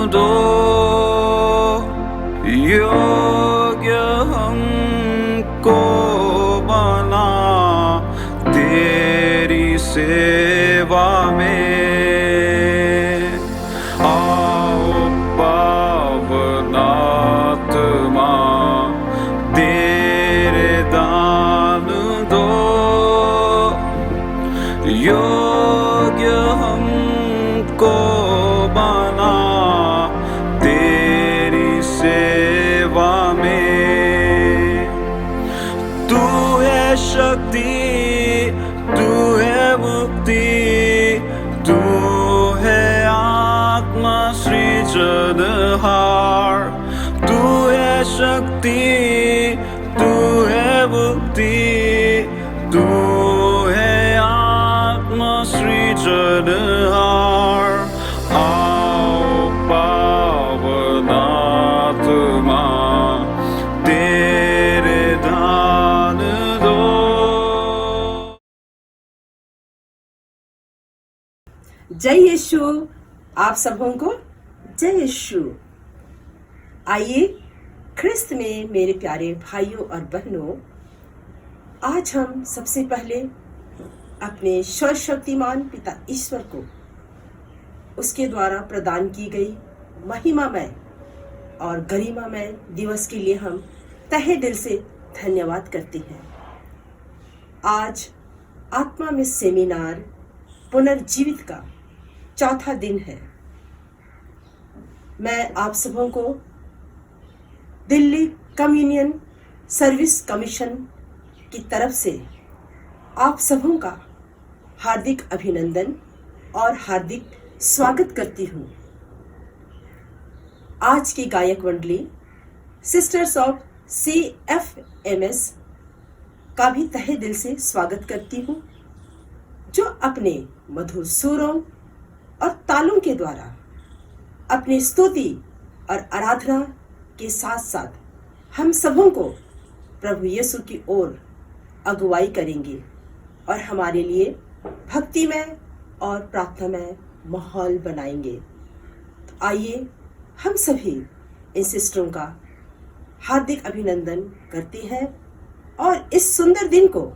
दो, योग्य हमको बना तेरी सेवा में। आओ पावन आत्मा तेरे दान दो, योग्य हमको बना तेरी सेवा में। तू है शक्ति, तू है मुक्ति, तू है आत्मा सृजनहार। तू है शक्ति, तू है मुक्ति, तू है आत्मा सृजनहार। आओ पावन आत्मा तेरे दान दो। जय यीशु, आप सबों को जय यीशु। आइए ख्रिस्त में मेरे प्यारे भाइयों और बहनों, आज हम सबसे पहले अपने सर्वशक्तिमान पिता ईश्वर को उसके द्वारा प्रदान की गई महिमामय और गरिमामय दिवस के लिए हम तहे दिल से धन्यवाद करते हैं। आज आत्मा में सेमिनार पुनर्जीवित का चौथा दिन है। मैं आप सबों को दिल्ली कम्युनियन सर्विस कमीशन की तरफ से आप सबों का हार्दिक अभिनंदन और हार्दिक स्वागत करती हूँ। आज की गायक मंडली सिस्टर्स ऑफ CFMS का भी तहे दिल से स्वागत करती हूँ, जो अपने मधुर सुरों और तालों के द्वारा अपनी स्तुति और आराधना के साथ साथ हम सबों को प्रभु यीशु की ओर अगुवाई करेंगे और हमारे लिए भक्तिमय और प्रार्थनामय माहौल बनाएंगे। तो आइए हम सभी इन सिस्टरों का हार्दिक अभिनंदन करते हैं और इस सुंदर दिन को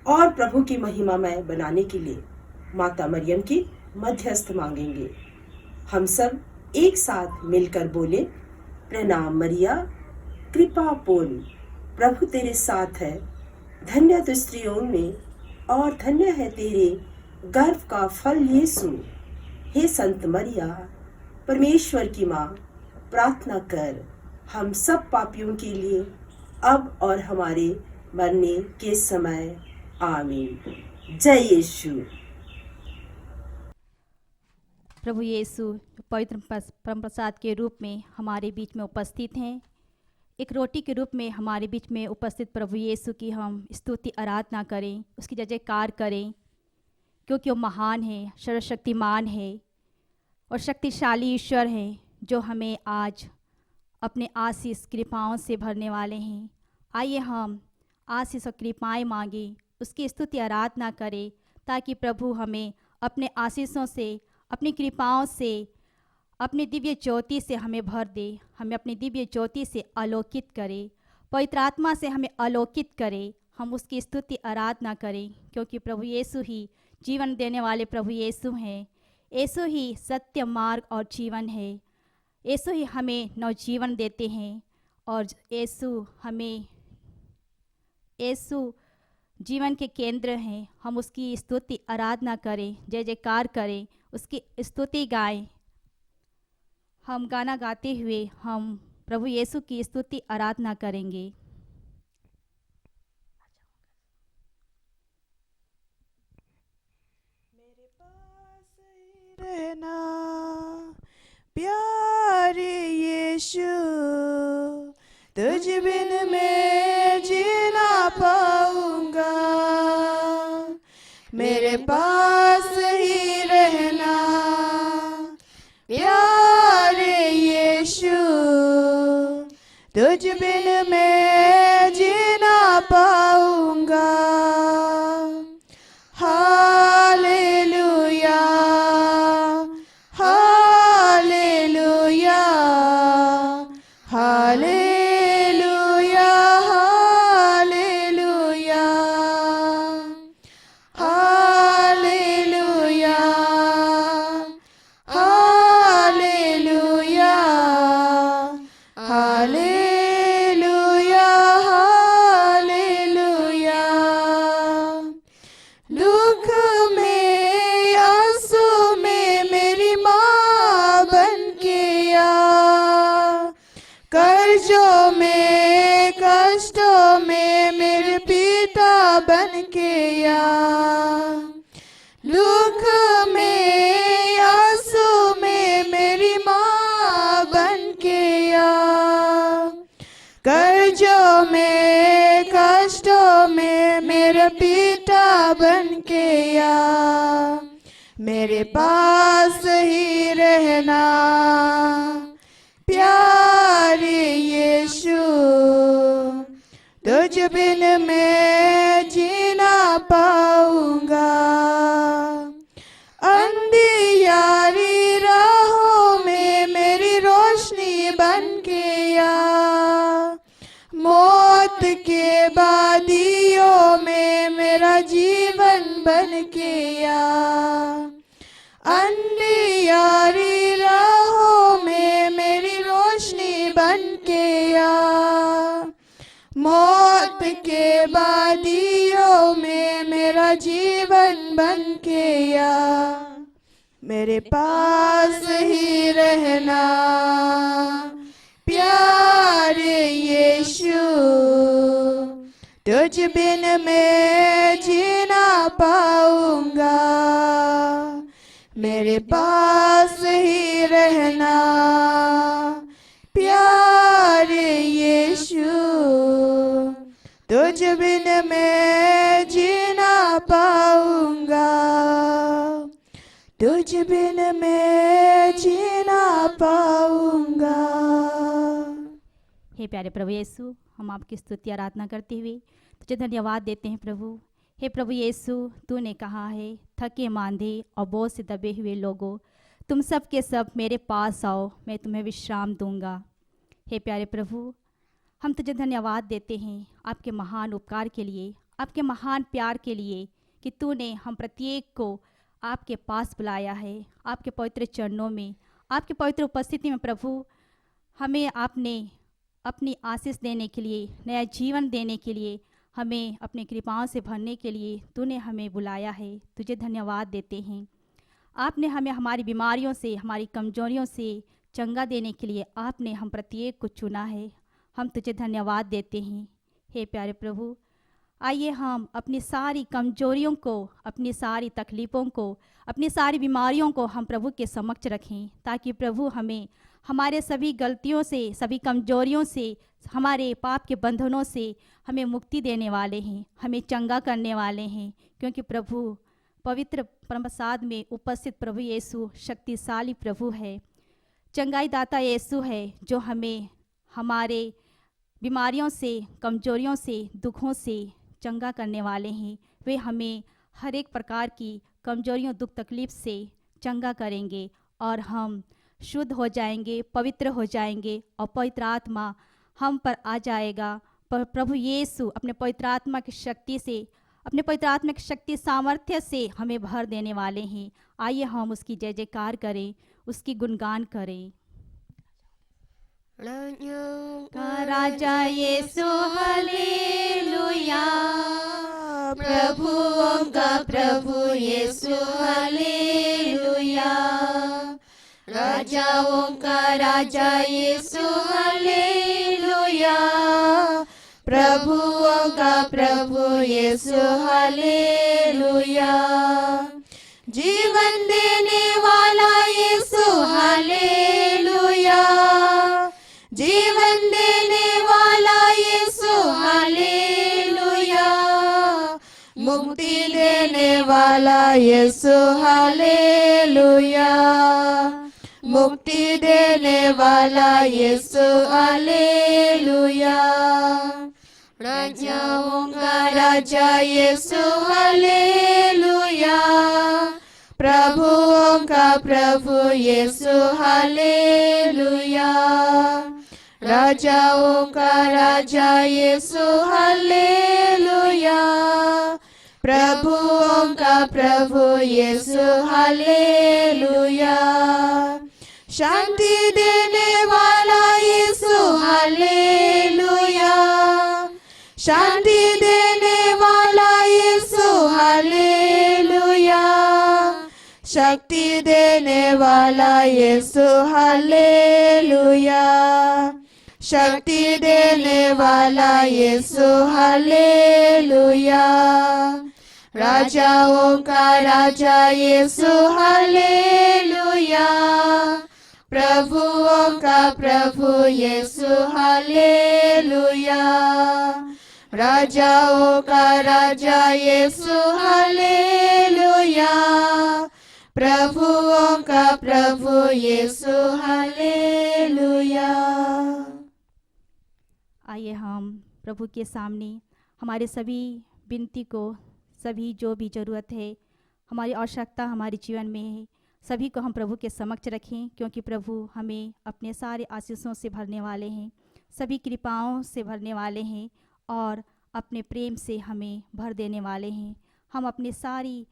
और प्रभु की महिमामय बनाने के लिए माता मरियम की मध्यस्थ मांगेंगे। हम सब एक साथ मिलकर बोले, प्रणाम मरिया कृपा पूर्ण, प्रभु तेरे साथ है, धन्य तू स्त्रियों में और धन्य है तेरे गर्भ का फल यीशु। हे संत मरिया, परमेश्वर की माँ, प्रार्थना कर हम सब पापियों के लिए अब और हमारे मरने के समय। आमीन। जय यीशु। प्रभु यीशु पवित्र परम प्रसाद के रूप में हमारे बीच में उपस्थित हैं। एक रोटी के रूप में हमारे बीच में उपस्थित प्रभु यीशु की हम स्तुति आराधना करें, उसकी जय जयकार करें, क्योंकि वो महान है, सर्वशक्तिमान है और शक्तिशाली ईश्वर है, जो हमें आज अपने आशीष कृपाओं से भरने वाले हैं। आइए हम आशीष और कृपाएँ मांगें, उसकी स्तुति आराधना करें, ताकि प्रभु हमें अपने आशीषों से, अपनी कृपाओं से, अपनी दिव्य ज्योति से हमें भर दे, हमें अपनी दिव्य ज्योति से आलोकित करे, पवित्र आत्मा से हमें आलोकित करे। हम उसकी स्तुति आराधना करें, क्योंकि प्रभु यीशु ही जीवन देने वाले प्रभु यीशु हैं। यीशु ही सत्य, मार्ग और जीवन है। यीशु ही हमें नवजीवन देते हैं और यीशु जीवन के केंद्र हैं। हम उसकी स्तुति आराधना करें, जय जयकार करें, उसकी स्तुति गाएं। हम गाना गाते हुए हम प्रभु यीशु की स्तुति आराधना करेंगे। मेरे पास ही रहना प्यारे यीशु, तुझ बिन मैं जी ना पाऊंगा। मेरे पास ही रहना प्यारे यीशु, तुझ बिन मैं जी ना पाऊंगा। हालेलुया, हालेलुया, बन के या, दुख में आंसू में मेरी माँ बन के या, कर्जों में कष्टों में मेरे पिता बन के या, मेरे पास ही रहना प्यारे यीशु, तुझ बिन मैं जीना पाऊंगा। अंधियारी राहों में मेरी रोशनी बन के या, मौत के वादियों में मेरा जीवन बन के या, अंधियारी राहों में मेरी रोशनी बन के या, मौत के वादियों में मेरा जीवन बन के या, मेरे पास ही रहना प्यारे यीशु, तुझ बिन मैं जीना पाऊंगा। मेरे पास ही रहना प्यारे यीशु, तुझ बिन मैं जीना पाऊंगा, तुझ बिन मैं जीना पाऊंगा। हे प्यारे प्रभु यीशु, हम आपकी स्तुति आराधना करते हुए तुझे धन्यवाद देते हैं प्रभु। हे प्रभु यीशु, तूने कहा है थके मांदे और बोझ से दबे हुए लोगों, तुम सब के सब मेरे पास आओ, मैं तुम्हें विश्राम दूंगा। हे प्यारे प्रभु, हम तुझे धन्यवाद देते हैं आपके महान उपकार के लिए, आपके महान प्यार के लिए कि तूने हम प्रत्येक को आपके पास बुलाया है, आपके पवित्र चरणों में, आपके पवित्र उपस्थिति में प्रभु हमें आपने अपनी आशीष देने के लिए, नया जीवन देने के लिए, हमें अपनी कृपाओं से भरने के लिए तूने हमें बुलाया है। तुझे धन्यवाद देते हैं। आपने हमें हमारी बीमारियों से, हमारी कमजोरियों से चंगा देने के लिए आपने हम प्रत्येक को चुना है। हम तुझे धन्यवाद देते हैं। हे प्यारे प्रभु, आइए हम अपनी सारी कमजोरियों को, अपनी सारी तकलीफ़ों को, अपनी सारी बीमारियों को हम प्रभु के समक्ष रखें, ताकि प्रभु हमें हमारे सभी गलतियों से, सभी कमजोरियों से, हमारे पाप के बंधनों से हमें मुक्ति देने वाले हैं, हमें चंगा करने वाले हैं। क्योंकि प्रभु पवित्र परमप्रसाद में उपस्थित प्रभु यीशु शक्तिशाली प्रभु है, चंगाई दाता यीशु है, जो हमें हमारे बीमारियों से, कमजोरियों से, दुखों से चंगा करने वाले हैं। वे हमें हर एक प्रकार की कमजोरियों, दुख, तकलीफ से चंगा करेंगे और हम शुद्ध हो जाएंगे, पवित्र हो जाएंगे और पवित्र आत्मा हम पर आ जाएगा। पर प्रभु यीशु अपने पवित्र आत्मा की शक्ति से, अपने पवित्र आत्मा की शक्ति सामर्थ्य से हमें भर देने वाले हैं। आइए हम उसकी जय जयकार करें, उसकी गुणगान करें। राजा यीशु हालेलुया, प्रभुओं का प्रभु यीशु हालेलुया, राजाओं का राजा यीशु हालेलुया, प्रभुओं का प्रभु यीशु हालेलुया, जीवन देने वाला यीशु हालेलुया, जीवन देने वाला यीशु हालेलुया, मुक्ति देने वाला यीशु हालेलुया, मुक्ति देने वाला यीशु हालेलुया, राजाओं का राजा यीशु हालेलुया, प्रभुओं का प्रभु यीशु हालेलुया, राजाओं का राजा यीशु हालेलुया, प्रभुओं का प्रभु यीशु हालेलुया, शांति देने वाला यीशु हालेलुया, शांति देने वाला यीशु हालेलुया, शक्ति देने वाला यीशु हालेलुया, शक्ति देने वाला यीशु हालेलुया। राजाओं का राजा यीशु हालेलुया। प्रभुओं का प्रभु यीशु हालेलुया। राजाओं का राजा यीशु हालेलुया। प्रभुओं का प्रभु यीशु हालेलुया। आइए हम प्रभु के सामने हमारे सभी विनती को, सभी जो भी ज़रूरत है, हमारी आवश्यकता हमारे जीवन में है, सभी को हम प्रभु के समक्ष रखें, क्योंकि प्रभु हमें अपने सारे आशीषों से भरने वाले हैं, सभी कृपाओं से भरने वाले हैं और अपने प्रेम से हमें भर देने वाले हैं। हम अपनी सारी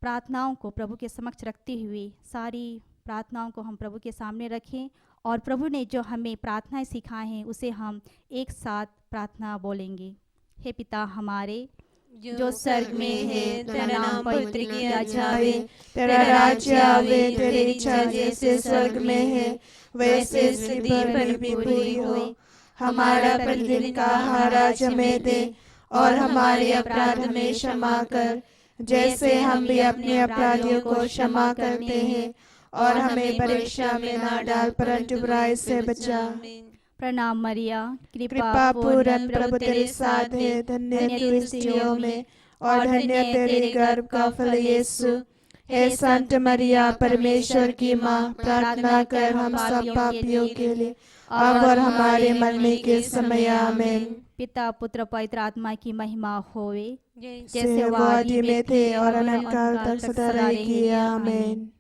प्रार्थनाओं को प्रभु के समक्ष रखते हुए सारी प्रार्थनाओं को हम प्रभु के सामने रखें और प्रभु ने जो हमें प्रार्थनाएं सिखाए हैं उसे हम एक साथ प्रार्थना बोलेंगे। हे पिता हमारे जो स्वर्ग में है, तेरा नाम पवित्र किया जावे, तेरा राज्य आवे, तेरी इच्छा जैसे स्वर्ग में है वैसे पृथ्वी पर भी पूरी हो। हमारा प्रतिदिन का आहार आज हमें दे और हमारे अपराध में क्षमा कर, जैसे हम भी अपने अपराधियों को क्षमा करते हैं, और हमें परीक्षा में ना डाल परंतु बुराई से बचा। प्रणाम मरिया, कृपा पूर्ण प्रभु तेरे साथ है, धन्य तू स्त्रियों में और धन्य तेरे गर्भ का फल यीशु। हे संत मरिया परमेश्वर की माँ, प्रार्थना कर हम सब पापियों के लिए अब और हमारे मरने के समय। आमीन। पिता पुत्र पवित्र आत्मा की महिमा होवे, जैसे वो आदि में थे और अनंत काल तक सदा रहेगी। आमीन।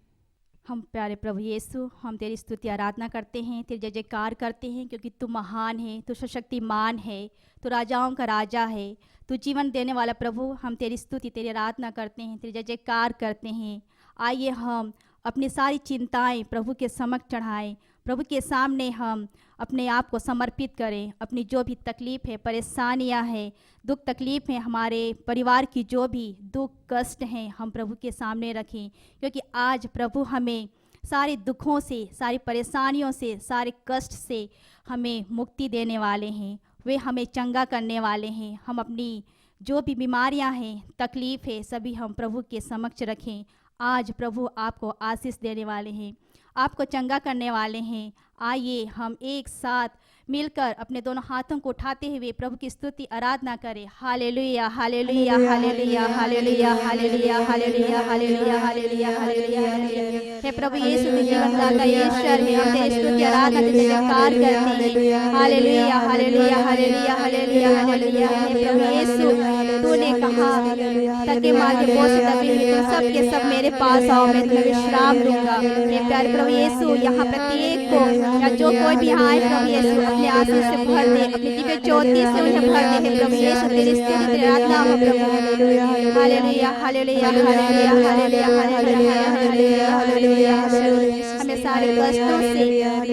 हम प्यारे प्रभु यीशु, हम तेरी स्तुति आराधना करते हैं, तेरी जय जयकार करते हैं, क्योंकि तू महान है, तू सशक्तिमान है, तू राजाओं का राजा है, तू जीवन देने वाला प्रभु। हम तेरी स्तुति तेरी आराधना करते हैं, तेरी जय जयकार करते हैं। आइए हम अपनी सारी चिंताएं प्रभु के समक्ष चढ़ाएं, प्रभु के सामने हम अपने आप को समर्पित करें। अपनी जो भी तकलीफ़ है, परेशानियां हैं, दुख तकलीफ हैं, हमारे परिवार की जो भी दुख कष्ट हैं, हम प्रभु के सामने रखें, क्योंकि आज प्रभु हमें सारे दुखों से, सारी परेशानियों से, सारे कष्ट से हमें मुक्ति देने वाले हैं। वे हमें चंगा करने वाले हैं। हम अपनी जो भी बीमारियां हैं, तकलीफ़ है, सभी हम प्रभु के समक्ष रखें। आज प्रभु आपको आशीष देने वाले हैं, आपको चंगा करने वाले हैं। आइए हम एक साथ मिलकर अपने दोनों हाथों को उठाते हुए प्रभु की स्तुति आराधना करें। Hallelujah hallelujah hallelujah hallelujah hallelujah hallelujah hallelujah hallelujah hallelujah. हे प्रभु यीशु तू जीवनदाता ईश्वर है, हम तेरी स्तुति आराधना तेरे जयकार करते हैं। Hallelujah hallelujah hallelujah hallelujah hallelujah. हे प्रभु यीशु तूने कहा थके मारे बोझ दबे हुए तुम सब के सब मेरे पास आओ, मैं तुम्हें विश्राम दूंगा। हे प्यारे प्रभु यीशु, यहाँ प्रत्येक को या जो कोई भी आए प्रभु यीशु अपने आशीष से भर दे, अपनी दिव्य ज्योति से उन्हें भर दे। हे प्रभु यीशु तेरी स्तुति तेरी आराधना हो प्रभु। Hallelujah hallelujah hallelujah hallelujah hallelujah hallelujah hallelujah. हमें सारे कष्टों से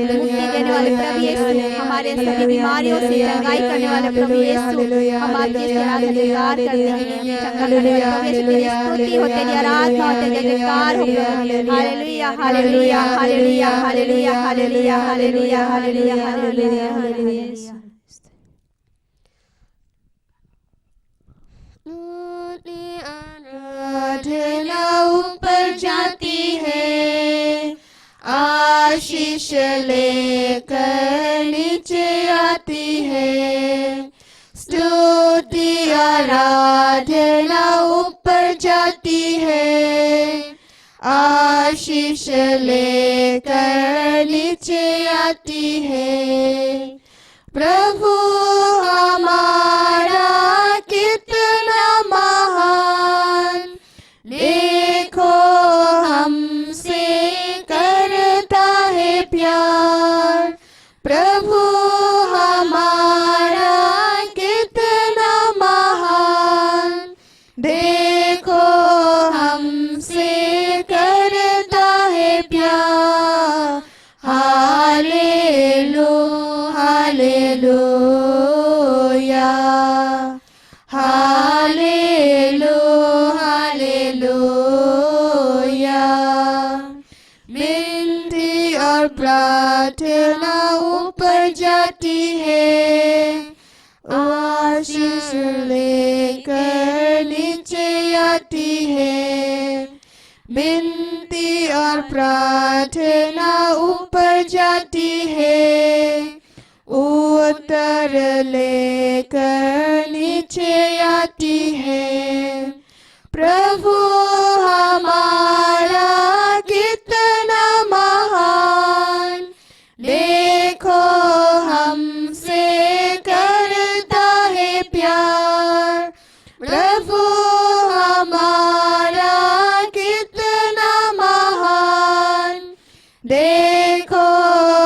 मुक्ति देने वाले प्रभु यीशु, हमारे सभी बीमारियों से चंगाई करने वाले प्रभु यीशु, हम आपकी जयकार करते हैं। चंगा करने वाले प्रभु यीशु तेरी स्तुति हो, तेरी आराधना हो, तेरी जयकार हो। Hallelujah hallelujah hallelujah hallelujah hallelujah hallelujah hallelujah hallelujah hallelujah. आराधना ऊपर जाती है, आशीष लेकर नीचे आती है। स्तुति आराधना ऊपर जाती है, आशीष लेकर नीचे आती है। प्रभु हमारा कितना महान, देखो हमसे करता है प्यार। प्रभु हमारा कितना महान, देखो हमसे करता है प्यार। Hallelujah hallelujah hallelujah hallelujah. विनती और प्रार्थना ऊपर जाती आशीष लेकर नीचे आती है, विनती और प्रार्थना ऊपर जाती है, उत्तर लेकर नीचे आती है। प्रभु हमारा कितना महान, देखो हमसे करता है प्यार। प्रभु हमारा कितना महान, देखो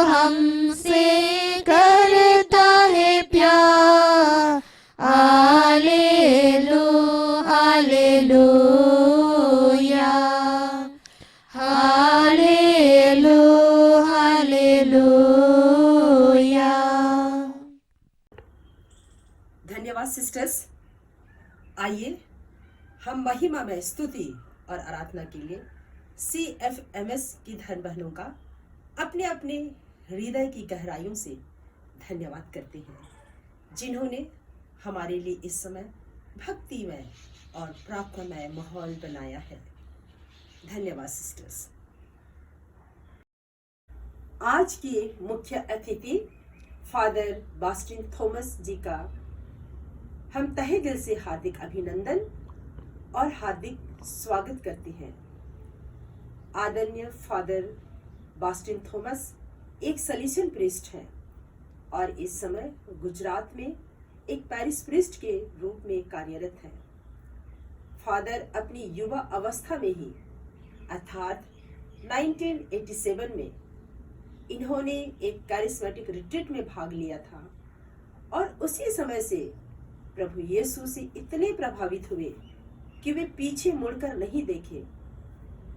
हमसे करता है प्यार। Hallelujah, hallelujah. धन्यवाद सिस्टर्स। आइए हम महिमा में स्तुति और आराधना के लिए CFMS की धन बहनों का अपने अपने हृदय की गहराइयों से धन्यवाद करते हैं, जिन्होंने हमारे लिए इस समय भक्तिमय और प्रार्थनामय माहौल बनाया है। धन्यवाद सिस्टर्स। आज के मुख्य अतिथि फादर बास्टिन थॉमस जी का हम तहे दिल से हार्दिक अभिनंदन और हार्दिक स्वागत करते हैं। आदरणीय फादर बास्टिन थॉमस एक सलीसियन प्रीस्ट हैं और इस समय गुजरात में एक पैरिश प्रीस्ट के रूप में कार्यरत हैं। फादर अपनी युवा अवस्था में ही अर्थात 1987 में इन्होंने एक कैरिस्मेटिक रिट्रीट में भाग लिया था और उसी समय से प्रभु यीशु से इतने प्रभावित हुए कि वे पीछे मुड़कर नहीं देखे,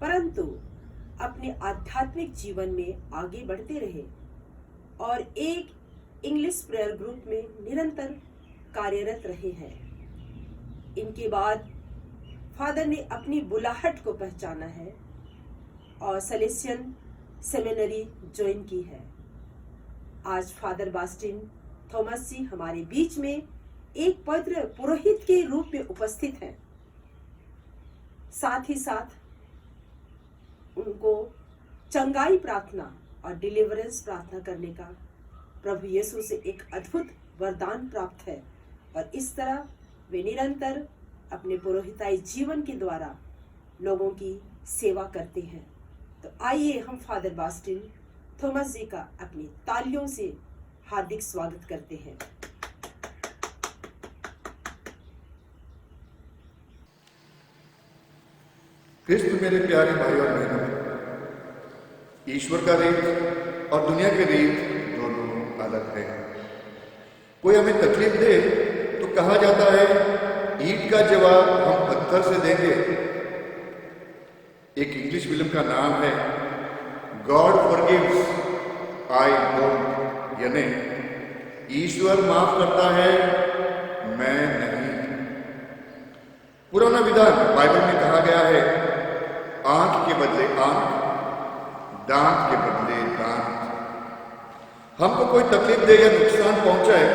परंतु अपने आध्यात्मिक जीवन में आगे बढ़ते रहे और एक इंग्लिश प्रेयर ग्रुप में निरंतर कार्यरत रहे हैं। इनके बाद फादर ने अपनी बुलाहट को पहचाना है और सलेसियन सेमिनरी ज्वाइन की है। आज फादर बास्टिन थॉमस जी हमारे बीच में एक पवित्र पुरोहित के रूप में उपस्थित हैं। साथ ही साथ उनको चंगाई प्रार्थना और डिलीवरेंस प्रार्थना करने का प्रभु यीशु से एक अद्भुत वरदान प्राप्त है और इस तरह वे निरंतर अपने पुरोहिताई जीवन के द्वारा लोगों की सेवा करते हैं। तो आइए हम फादर बास्टिन थॉमस जी का अपनी तालियों से हार्दिक स्वागत करते हैं। क्रिस्त मेरे प्यारे भाई और बहनों, ईश्वर का रीत और दुनिया के रीत दोनों अलग है। कोई हमें तकलीफ दे तो कहा जाता है ईंट का जवाब हम पत्थर से देंगे। एक इंग्लिश फिल्म का नाम है गॉड फॉरगिव्स आई डोंट, यानी ईश्वर माफ करता है मैं नहीं। पुराना विधान बाइबल में कहा गया है आंख के बदले आंख, दांत के बदले दांत। हमको कोई तकलीफ दे या नुकसान पहुंचाए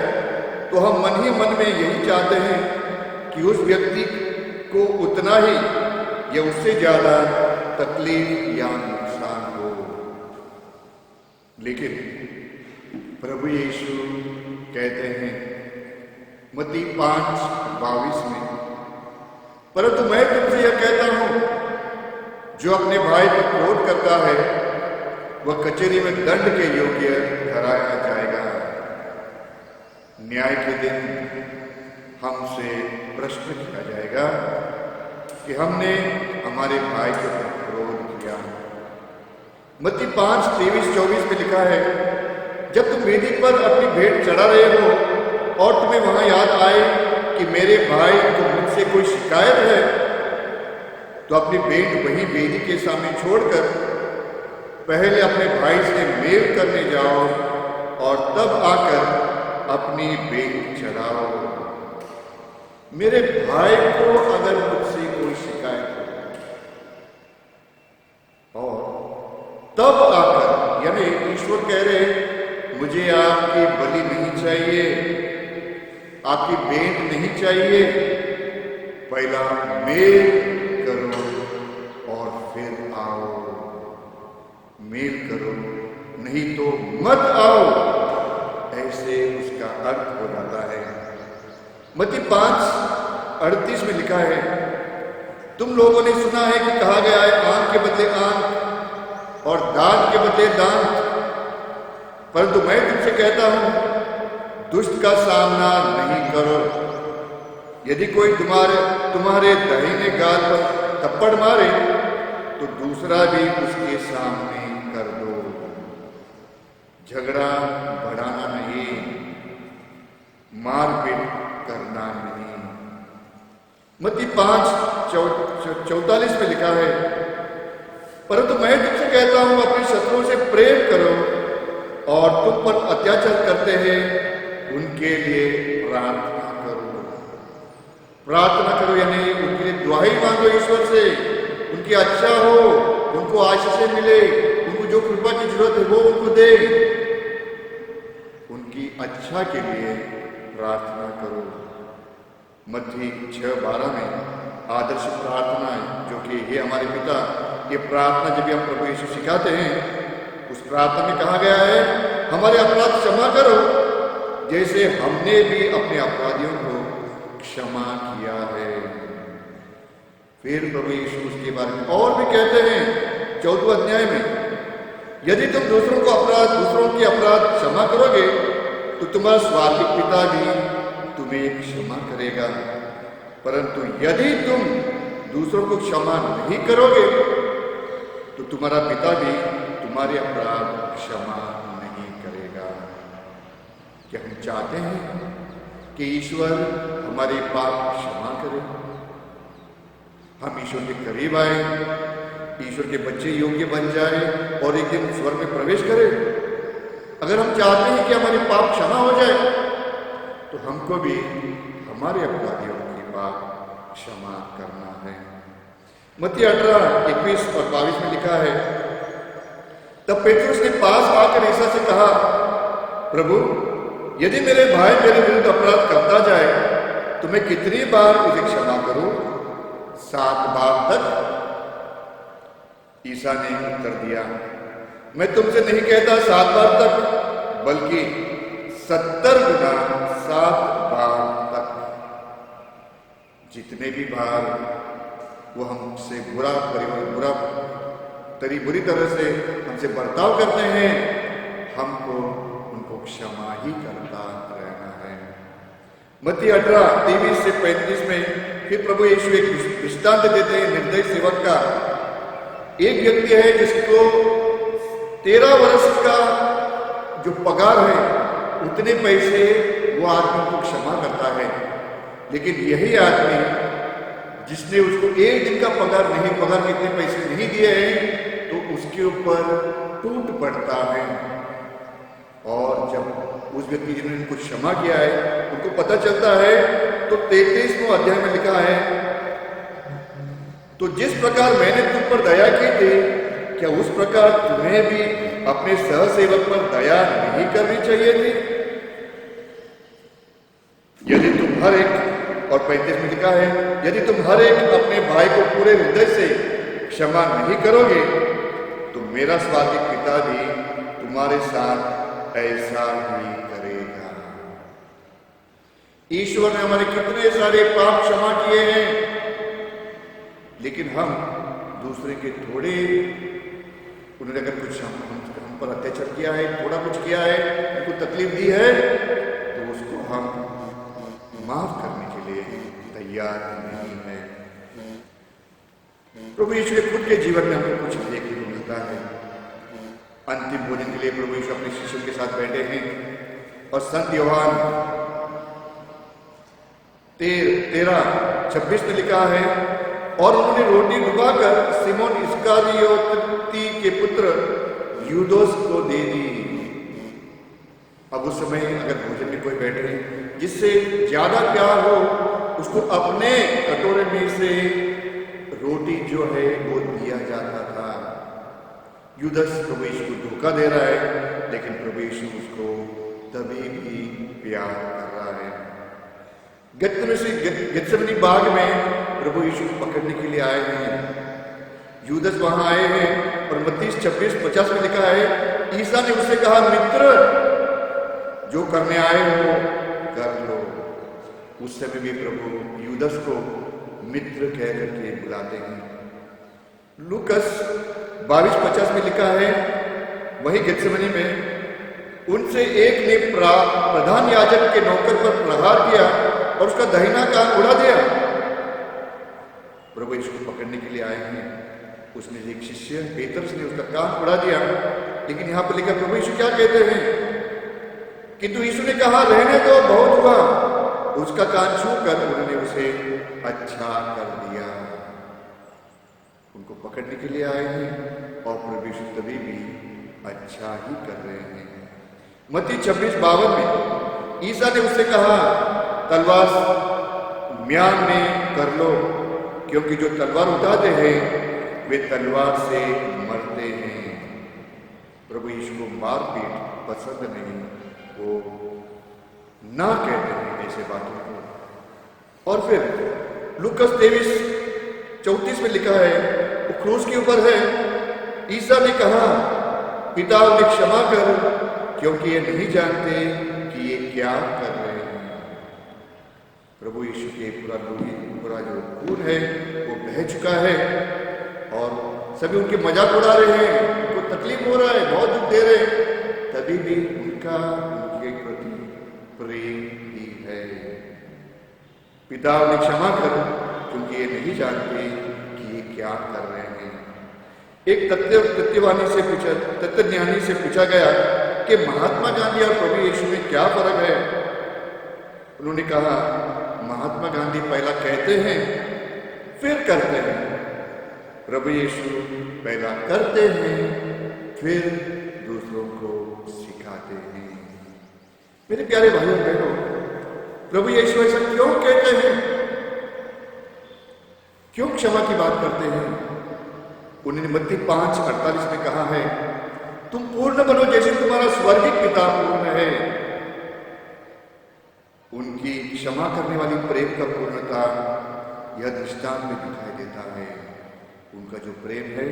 तो हम मन ही मन में यही चाहते हैं कि उस व्यक्ति को उतना ही या उससे ज्यादा तकलीफ या नुकसान हो। लेकिन प्रभु यीशु कहते हैं मत्ती 5:22 में, परंतु मैं तुमसे यह कहता हूं जो अपने भाई को क्रोध करता है वह कचहरी में दंड के योग्य ठहराया जाएगा। न्याय के दिन हमसे प्रश्न किया जाएगा कि हमने हमारे भाई के ऊपर क्रोध किया। मत्ती 5:23-24 में लिखा है, जब तुम वेदी पर अपनी भेंट चढ़ा रहे हो और तुम्हें वहां याद आए कि मेरे भाई को मुझसे कोई शिकायत है, तो अपनी भेंट वहीं वेदी के सामने छोड़कर पहले अपने भाई से मेल करने जाओ और तब आकर अपनी भेंट चढ़ाओ। मेरे भाई को अगर मुझसे कोई शिकायत हो और तब आकर, यानी ईश्वर कह रहे मुझे आपकी बलि नहीं चाहिए, आपकी भेंट नहीं चाहिए, पहला मेल करो और फिर आओ। मेल करो, नहीं तो मत आओ, ऐसे उसका अर्थ हो जाता है। मत्ती 5:38 में लिखा है, तुम लोगों ने सुना है कि कहा गया है, आंख के बदले आंख और दांत के बदले दांत, परंतु मैं तुमसे कहता हूं, दुष्ट का सामना नहीं करो। यदि कोई तुम्हारे दाहिने गाल पर थप्पड़ मारे तो दूसरा भी उसके सामने कर दो। झगड़ा बढ़ाना नहीं, मारपीट करना नहीं। मत्ती 5:44 में लिखा है, परंतु मैं तुमसे कहता हूं, अपने शत्रुओं से प्रेम करो और तुम पर अत्याचार करते हैं उनके लिए प्रार्थना करो। प्रार्थना करो यानी उनके लिए दुआई मांगो ईश्वर से, उनकी अच्छा हो, उनको आशीषें मिले, उनको जो कृपा की जरूरत है वो उनको दे, उनकी अच्छा के लिए प्रार्थना करो। मत्ती 6:12 में आदर्श प्रार्थना जो कि हे हमारे पिता, ये प्रार्थना जब हम प्रभु यीशु सिखाते हैं, उस प्रार्थना में कहा गया है, हमारे अपराध क्षमा करो जैसे हमने भी अपने अपराधियों को क्षमा किया है। फिर प्रभु यीशु उसके बारे में और भी कहते हैं 14वें अध्याय में, यदि तुम दूसरों के अपराध क्षमा करोगे तो तुम्हारा स्वर्गीय पिता भी तुम्हें क्षमा करेगा, परंतु यदि तुम दूसरों को क्षमा नहीं करोगे तो तुम्हारा पिता भी तुम्हारे अपराध क्षमा नहीं करेगा। क्या हम चाहते हैं कि ईश्वर हमारे पाप क्षमा करे, हम ईश्वर के करीब आए, ईश्वर के बच्चे योग्य बन जाए और एक दिन स्वर्ग में प्रवेश करें? अगर हम चाहते हैं कि हमारे पाप क्षमा हो जाए तो हमको भी हमारे अपराधियों के पाप क्षमा करना है। मत्ती 18:21 और 22 में लिखा है, तब पेट्रुस ने पास आकर ईसा से कहा, प्रभु, यदि मेरे भाई मेरे विरुद्ध अपराध करता जाए तो मैं कितनी बार उसे क्षमा करूं? 7 बार तक? ईसा ने उत्तर दिया, मैं तुमसे नहीं कहता 7 बार तक, बल्कि 70 गुना 7 बार तक। जितने भी बार वो हमसे बुरी तरह से हमसे बर्ताव करते हैं, हमको उनको क्षमा ही करता रहना है। मत्ती 18:23 से 35 में फिर प्रभु यीशु एक दृष्टांत देते हैं निर्दयी सेवक का। एक व्यक्ति है जिसको 13 वर्ष का जो पगार है उतने पैसे वो आदमी को क्षमा करता है, लेकिन यही आदमी जिसने उसको एक दिन का पगार के इतने पैसे नहीं दिए हैं तो उसके ऊपर टूट पड़ता है। और जब उस व्यक्ति जिन्होंने उनको क्षमा किया है उनको पता चलता है तो 33वें अध्याय में लिखा है, तो जिस प्रकार मैंने तुम पर दया की थी, क्या उस प्रकार तुम्हें भी अपने सहसेवक पर दया नहीं करनी चाहिए थी? यदि तुम हर एक, और 35 में लिखा है, यदि तुम हर एक अपने भाई को पूरे हृदय से क्षमा नहीं करोगे तो मेरा स्वर्गीय पिता भी तुम्हारे साथ ऐसा ही करेगा। ईश्वर ने हमारे कितने सारे पाप क्षमा किए हैं, लेकिन हम दूसरे के थोड़े, उन्होंने अगर कुछ हम पर अत्याचार किया है, थोड़ा कुछ किया है, उनको तकलीफ दी है, तो उसको हम माफ करने के लिए तैयार नहीं है। प्रभु यीशु के खुद के जीवन में हमें कुछ देखने को मिलता है। अंतिम भोजन के लिए प्रभु यीशु अपने शिष्यों के साथ बैठे हैं और संत यूहन्न 13:26 में लिखा है, और उन्होंने रोटी डुबाकर सिमोन इस्करियोती के पुत्र यूदास को दे दी। अब उस समय अगर भोजन में कोई बैठे जिससे ज्यादा प्यार हो, उसको अपने कटोरे में से रोटी जो है वो दिया जाता था। यूदास प्रभु यीशु को धोखा दे रहा है, लेकिन प्रभु यीशु उसको तभी भी प्यार कर रहा है। गेत्सेमनी बाग में प्रभु यीशु को पकड़ने के लिए आए हैं। यूदस वहां आए हैं और मत्ती 26:50 में लिखा है, ईसा ने उससे कहा, मित्र, जो करने आए हो कर लो। उस समय भी प्रभु यूदस को मित्र कह करके बुलाते हैं। लूकस 22:50 में लिखा है, वही गेत्सेमनी में उनसे एक ने प्रधान याजक के नौकर पर प्रहार किया और उसका दाहिना कान उड़ा दिया। प्रभु यीशु को पकड़ने के लिए आए हैं। उसमें एक शिष्य पेतरस ने उसका कान उड़ा दिया, लेकिन यहां पर लिखा प्रभु यीशु क्या कहते हैं, किंतु यीशु ने कहा, रहने दो, बहुत हुआ। उसका कान छूकर उन्होंने उसे अच्छा कर दिया। उनको पकड़ने के लिए आए हैं और प्रभु यीशु तभी भी अच्छा ही कर रहे हैं। मत्ती 26:52 में ईसा ने उससे कहा, तलवार म्यान में कर लो, क्योंकि जो तलवार उठाते हैं वे तलवार से मरते हैं। प्रभु यीशु को मारपीट पसंद नहीं, वो ना कहते हैं ऐसे बातों को। और फिर लूकस 23:34 में लिखा है, वो क्रूस के ऊपर है, ईसा ने कहा, पिता उन्हें क्षमा कर, क्योंकि ये नहीं जानते कि ये क्या कर रहे हैं। प्रभु यीशु के पूरा जो खून है वो बह चुका है और सभी उनके मजाक उड़ा रहे हैं, उनको तकलीफ हो रहा है, बहुत दुख दे रहे हैं, तभी भी उनका उनके प्रति प्रेम ही है। पिता उन्हें क्षमा कर, क्योंकि ये नहीं जानते कि ये क्या कर रहे हैं। एक तत्वज्ञानी से पूछा गया कि महात्मा गांधी और प्रभु यीशु में क्या फर्क है। उन्होंने कहा, महात्मा गांधी पहला कहते हैं फिर करते हैं, प्रभु यीशु पहला करते हैं फिर दूसरों को सिखाते हैं। मेरे प्यारे भाइयों बहनों, प्रभु यीशु ऐसा क्यों कहते हैं, क्यों क्षमा की बात करते हैं? उन्होंने मत्ती 5:48 में कहा है, तुम पूर्ण बनो जैसे तुम्हारा स्वर्गीय पिता पूर्ण है। उनकी क्षमा करने वाली प्रेम का पूर्णता यह दृष्टांत में दिखाई देता है। उनका जो प्रेम है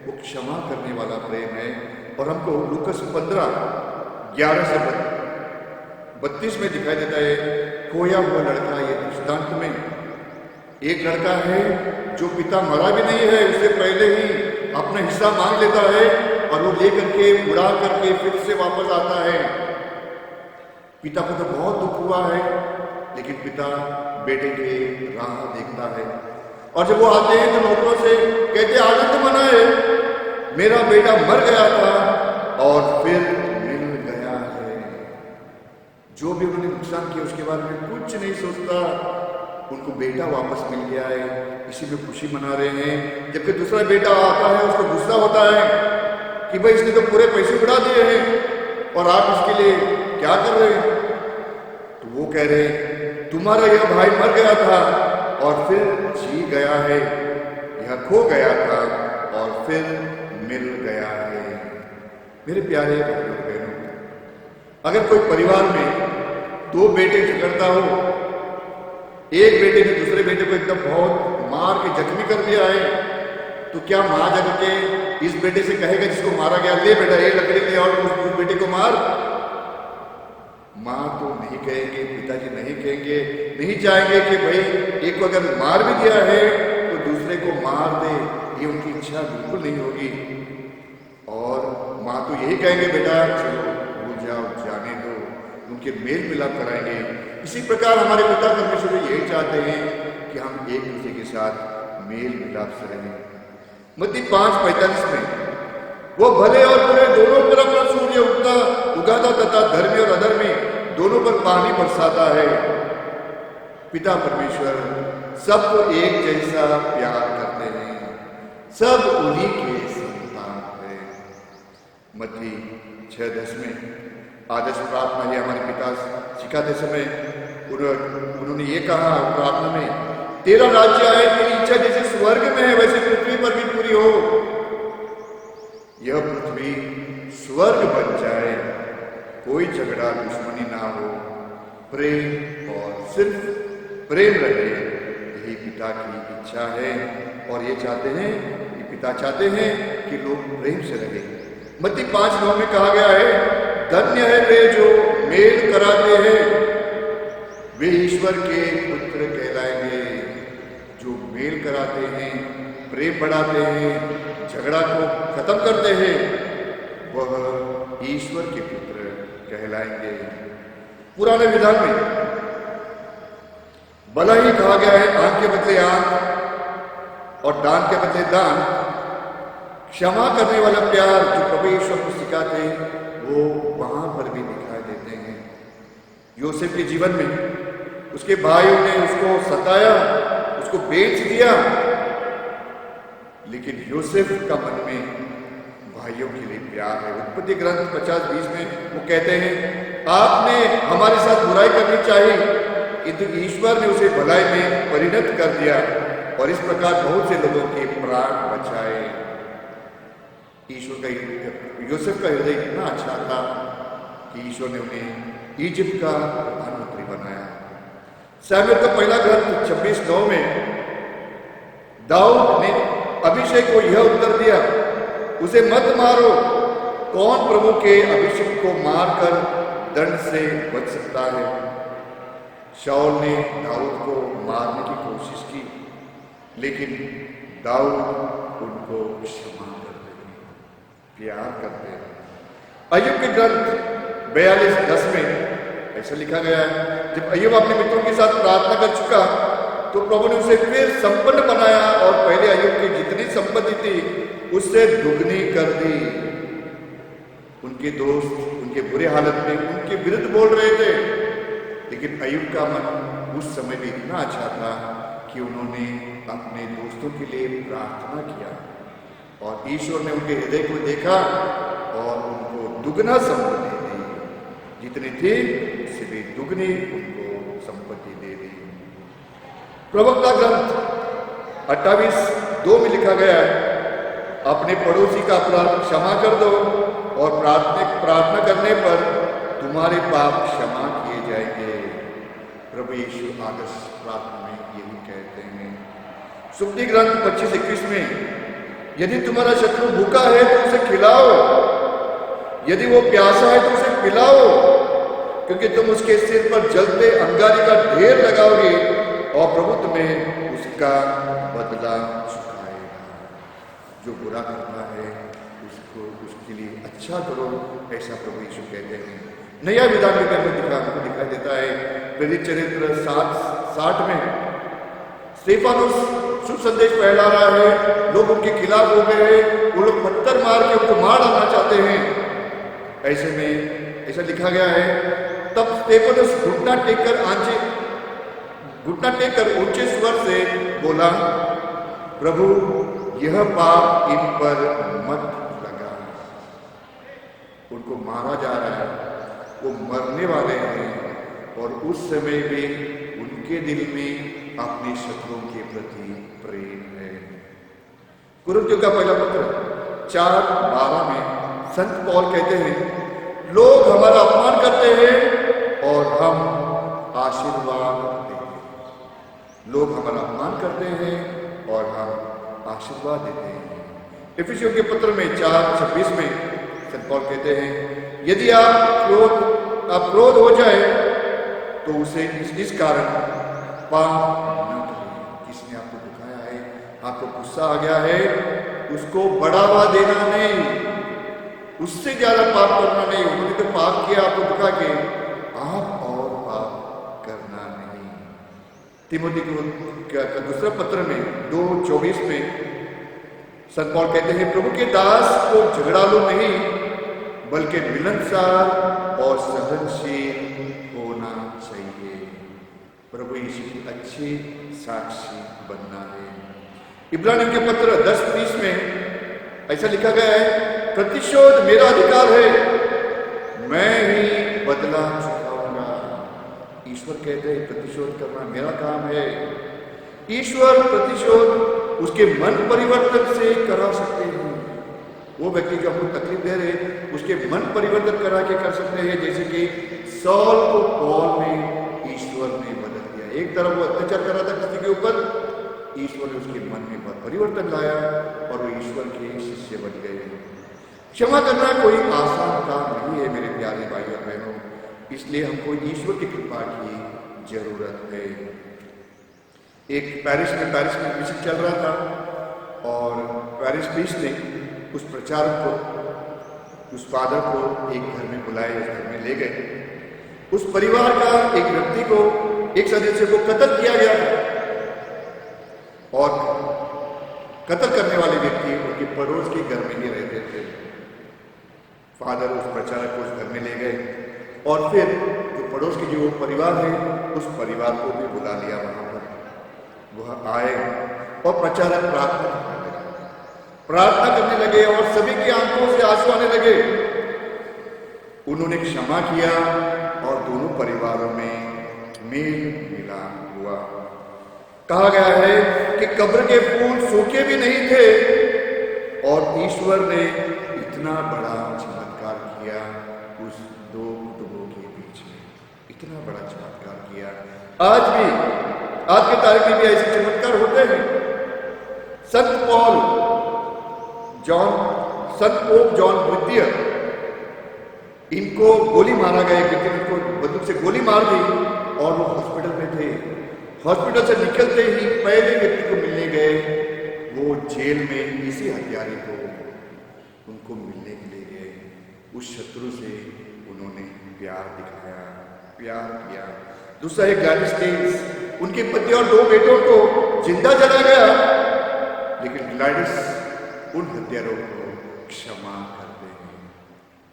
वो क्षमा करने वाला प्रेम है। और हमको लूकस 15:11 से 32 में दिखाई देता है, खोया हुआ लड़का, ये दृष्टांत में एक लड़का है जो पिता मरा भी नहीं है, उससे पहले ही अपना हिस्सा मांग लेता है और वो लेकर के उड़ा करके फिर से वापस आता है। पिता को तो बहुत दुख हुआ है, लेकिन पिता बेटे की राह देखता है और जब वो आते हैं तो नौकरों से कहते, आनंद मनाए, मेरा बेटा मर गया था और फिर मिल गया है। जो भी उन्होंने नुकसान किया उसके बारे में कुछ नहीं सोचता, उनको बेटा वापस मिल गया है, इसी में खुशी मना रहे हैं। जबकि दूसरा बेटा आता है, उसको गुस्सा होता है कि भाई इसने तो पूरे पैसे उड़ा दिए हैं और आप इसके लिए क्या कर रहे हैं। तो वो कह रहे हैं, तुम्हारा यह भाई मर गया था और फिर जी गया है, यह खो गया था और फिर मिल गया है। मेरे प्यारे भाइयों बहनों, अगर कोई परिवार में दो बेटे झगड़ता हो, एक बेटे ने दूसरे बेटे को एकदम बहुत मार के जख्मी कर दिया है, तो क्या माँ जाकर के इस बेटे से कहेगा जिसको मारा गया, ले बेटा ये लकड़ी ले और उस बेटे को मार? माँ तो नहीं कहेंगे, पिताजी नहीं कहेंगे, नहीं चाहेंगे कि भाई एक को अगर मार भी दिया है तो दूसरे को मार दे, ये उनकी इच्छा बिल्कुल नहीं होगी। और माँ तो यही कहेंगे, बेटा चलो भूल जाओ, जाने दो, उनके मेल मिलाप कराएंगे। इसी प्रकार हमारे पिता परमेश्वर यही चाहते हैं कि हम एक दूसरे के साथ मेल मिलाप से रहें। मत्ती 5:45 में वो भले और बुरे दोनों पर अपना सूर्य उगाता तथा धर्मी और अधर्मी दोनों पर पानी बरसाता है। पिता परमेश्वर सबको एक जैसा प्यार करते हैं, सब उन्हीं के संतान हैं। मत्ती 6:10 में आदर्श प्रार्थना ये हमारे पिता सिखाते समय उन्होंने ये कहा प्रार्थना में, तेरा राज्य आए, तेरी इच्छा जैसे स्वर्ग में है वैसे पृथ्वी पर भी पूरी हो। यह पृथ्वी स्वर्ग बन जाए, कोई झगड़ा दुश्मनी ना हो, प्रेम और सिर्फ प्रेम रहे। यही पिता की इच्छा है और ये चाहते हैं, ये पिता चाहते हैं कि लोग प्रेम से रहे। मत्ती 5:9 में कहा गया है, धन्य है वे जो मेल कराते हैं, वे ईश्वर के पुत्र कहलाएंगे। जो मेल कराते हैं, प्रेम बढ़ाते हैं, झगड़ा को खत्म करते हैं, वह ईश्वर के पुत्र कहलाएंगे। पुराने विधान में भला ही कहा गया है, आंख के बदले आंख और दान के बदले दान। क्षमा करने वाला प्यार जो प्रभु ईश्वर को सिखाते हैं, वो वहां पर भी दिखाई देते हैं। यूसुफ के जीवन में उसके भाइयों ने उसको सताया, उसको बेच दिया, लेकिन यूसुफ का मन में भाइयों के लिए प्यार है। उत्पत्ति ग्रंथ 50:20 में वो कहते हैं, आपने हमारे साथ बुराई करनी चाहिए, किंतु ईश्वर ने उसे भलाई में परिणत कर दिया और इस प्रकार बहुत से लोगों के प्राण बचाए। ईश्वर का यूसुफ का हृदय इतना अच्छा था कि ईश्वर ने उन्हें इजिप्ट का प्रधानमंत्री बनाया। सामुएल का पहला ग्रंथ 26:9 में दाऊद ने अभिषेक को यह उत्तर दिया, उसे मत मारो, कौन प्रभु के अभिषेक को मारकर दंड से बच सकता है। शाऊल ने दाऊद को मारने की कोशिश की, लेकिन दाऊद उनको क्षमा करते हैं, प्यार करते हैं। अय्यूब के ग्रंथ 42:10 में ऐसा लिखा गया है, जब अय्यूब अपने मित्रों के साथ प्रार्थना कर चुका तो प्रभु ने उसे फिर संपन्न बनाया और पहले अय्यूब की जितनी संपत्ति थी उससे दुगनी कर दी। उनके दोस्त उनके बुरे हालत में उनके विरुद्ध बोल रहे थे, लेकिन अय्यूब का मन उस समय भी इतना अच्छा था कि उन्होंने अपने दोस्तों के लिए प्रार्थना किया और ईश्वर ने उनके हृदय को देखा और उनको दुगना संपत्ति दी। जितनी थी उससे भी दुगनी उनको संपत्ति दे दी। प्रवक्ता ग्रंथ 28:2 में लिखा गया है, अपने पड़ोसी का अपराध क्षमा कर दो और प्रार्थना करने पर तुम्हारे पाप क्षमा किए जाएंगे। प्रभु यीशु आदर्श प्रार्थना में यही कहते हैं। सुक्ति ग्रंथ 25:21 में, यदि तुम्हारा शत्रु भूखा है तो उसे खिलाओ, यदि वो प्यासा है तो उसे पिलाओ, क्योंकि तुम उसके सिर पर जलते अंगारे का ढेर लगाओगे और प्रभु तुम्हें उसका बदला चुकाएगा। जो बुरा करता है उसके लिए अच्छा करो, ऐसा प्रभु यीशु कहते हैं। नया विधान में दिखाई देता है, प्रेरित चरित्र 7:60 में स्तेफानोस शुभ संदेश फैला रहा है, लोग उनके खिलाफ हो गए हैं, वो लोग पत्थर मार के उनको मार डालना चाहते हैं। ऐसे में ऐसा लिखा गया है, तब स्तेफानोस घुटना टेककर ऊंचे स्वर से बोला, प्रभु यह पाप इन पर मत लगा। उनको मारा जा रहा है, वो मरने वाले हैं और उस समय भी उनके दिल में अपने शत्रुओं के प्रति प्रेम है। कुरिन्थियों का पहला पत्र 4:12 में संत पौल कहते हैं, लोग हमारा अपमान करते हैं और हम आशीर्वाद देते हैं। लोग हमारा अपमान करते हैं और हम आशीर्वाद देते हैं। इफिसियों के पत्र में 4:26 में संत पौल कहते हैं, यदि आप क्रोध हो जाए तो उसे इस कारण पाप न करें। किसने आपको दुखाया है, आपको गुस्सा आ गया है, उसको बढ़ावा देना नहीं, उससे ज्यादा पाप करना नहीं। उन्होंने तो पाप किया आपको दुखा के, आप और पाप करना नहीं। तिमोथी का दूसरा पत्र में 2:24 में संत पौल कहते हैं, प्रभु के दास को झगड़ालू नहीं बल्कि मिलनसार और सहनशील होना चाहिए। प्रभु यीशु की अच्छी साक्षी बनना है। इब्रानियों के पत्र 10:30 में ऐसा लिखा गया है, प्रतिशोध मेरा अधिकार है, मैं ही बदला चुकाऊंगा। ईश्वर कहते हैं प्रतिशोध करना मेरा काम है। ईश्वर प्रतिशोध उसके मन परिवर्तन से करा सकते हैं। वो व्यक्ति जो हमको तकलीफ दे रहे उसके मन परिवर्तन करा के कर सकते हैं, जैसे कि सौल को पौल में ईश्वर ने बदल दिया। एक तरफ वो अत्याचार कर रहा था किसी के ऊपर, ईश्वर ने उसके मन में परिवर्तन लाया और वो ईश्वर के शिष्य बन गए। क्षमा करना कोई आसान काम नहीं है मेरे प्यारे भाई और बहनों, इसलिए हमको ईश्वर की कृपा की जरूरत है। एक पेरिस में मिशन चल रहा था और पेरिस प्रीस्ट ने उस प्रचारक को, उस फादर को एक घर में बुलाए, उस घर में ले गए। उस परिवार का एक व्यक्ति को, एक सदस्य को कत्ल किया गया था और कत्ल करने वाले व्यक्ति उनके पड़ोस के घर में ही रहते थे। फादर उस प्रचारक को उस घर में ले गए और फिर जो पड़ोस के जो परिवार है उस परिवार को भी बुला लिया वहां पर। वह आए और प्रचारक प्रार्थना करने लगे और सभी की आंखों से आंसू आने लगे। उन्होंने क्षमा किया और दोनों परिवारों में मेल मिलाप हुआ। कहा गया है कि कब्र के फूल सूखे भी नहीं थे और ईश्वर ने इतना बड़ा चमत्कार किया उस दो कुटुंबों के बीच में, इतना बड़ा चमत्कार किया। आज के तारीख में भी ऐसे चमत्कार होते हैं। संत पोप जॉन द्वितीय, इनको गोली मारा गया, किसी ने इनको बंदूक से गोली मार दी और वो हॉस्पिटल में थे। हॉस्पिटल से निकलते ही पहले व्यक्ति को मिलने गए, वो जेल में इसी हत्यारे को उनको मिलने के लिए गए। उस शत्रु से उन्होंने प्यार दिखाया, प्यार किया। दूसरा है ग्लैडिस, उनके पति और 2 बेटों को जिंदा जला गया, लेकिन ग्लैडिस उन हत्यारों को क्षमा कर देंगे।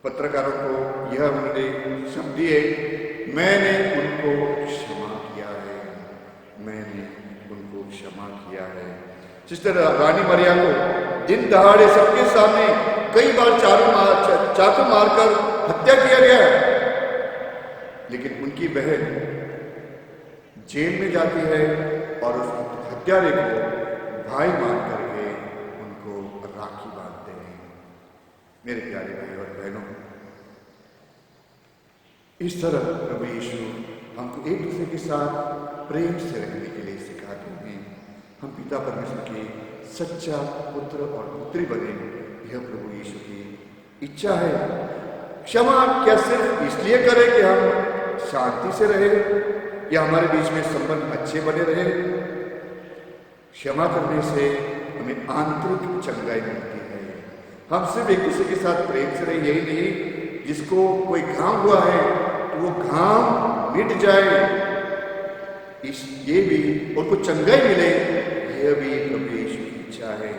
पत्रकारों को यह उन्होंने शब्द दिए, मैंने उनको क्षमा किया है, मैंने उनको क्षमा किया है। सिस्टर रानी मरिया को दिन दहाड़े सबके सामने कई बार चाकू मारकर हत्या किया गया, लेकिन उनकी बहन जेल में जाती है और उस हत्यारे को भाई मान करके उनको राखी बांधते हैं। मेरे प्यारे भाई और बहनों, इस तरह प्रभु यीशु हमको एक दूसरे के साथ प्रेम से रहने के लिए सिखाते हैं। हम पिता परमेश्वर के सच्चा पुत्र और पुत्री बने, यह प्रभु यीशु की इच्छा है। क्षमा क्या सिर्फ इसलिए करें कि हम शांति से रहे या हमारे बीच में संबंध अच्छे बने रहे? क्षमा करने से हमें आंतरिक चंगाई मिलती है। हम सिर्फ एक दूसरे के साथ प्रेम से रहे, यही नहीं, जिसको कोई घाव हुआ है तो वो घाव मिट जाए, ये भी उनको चंगाई मिले, यह भी प्रभु यीशु की इच्छा है।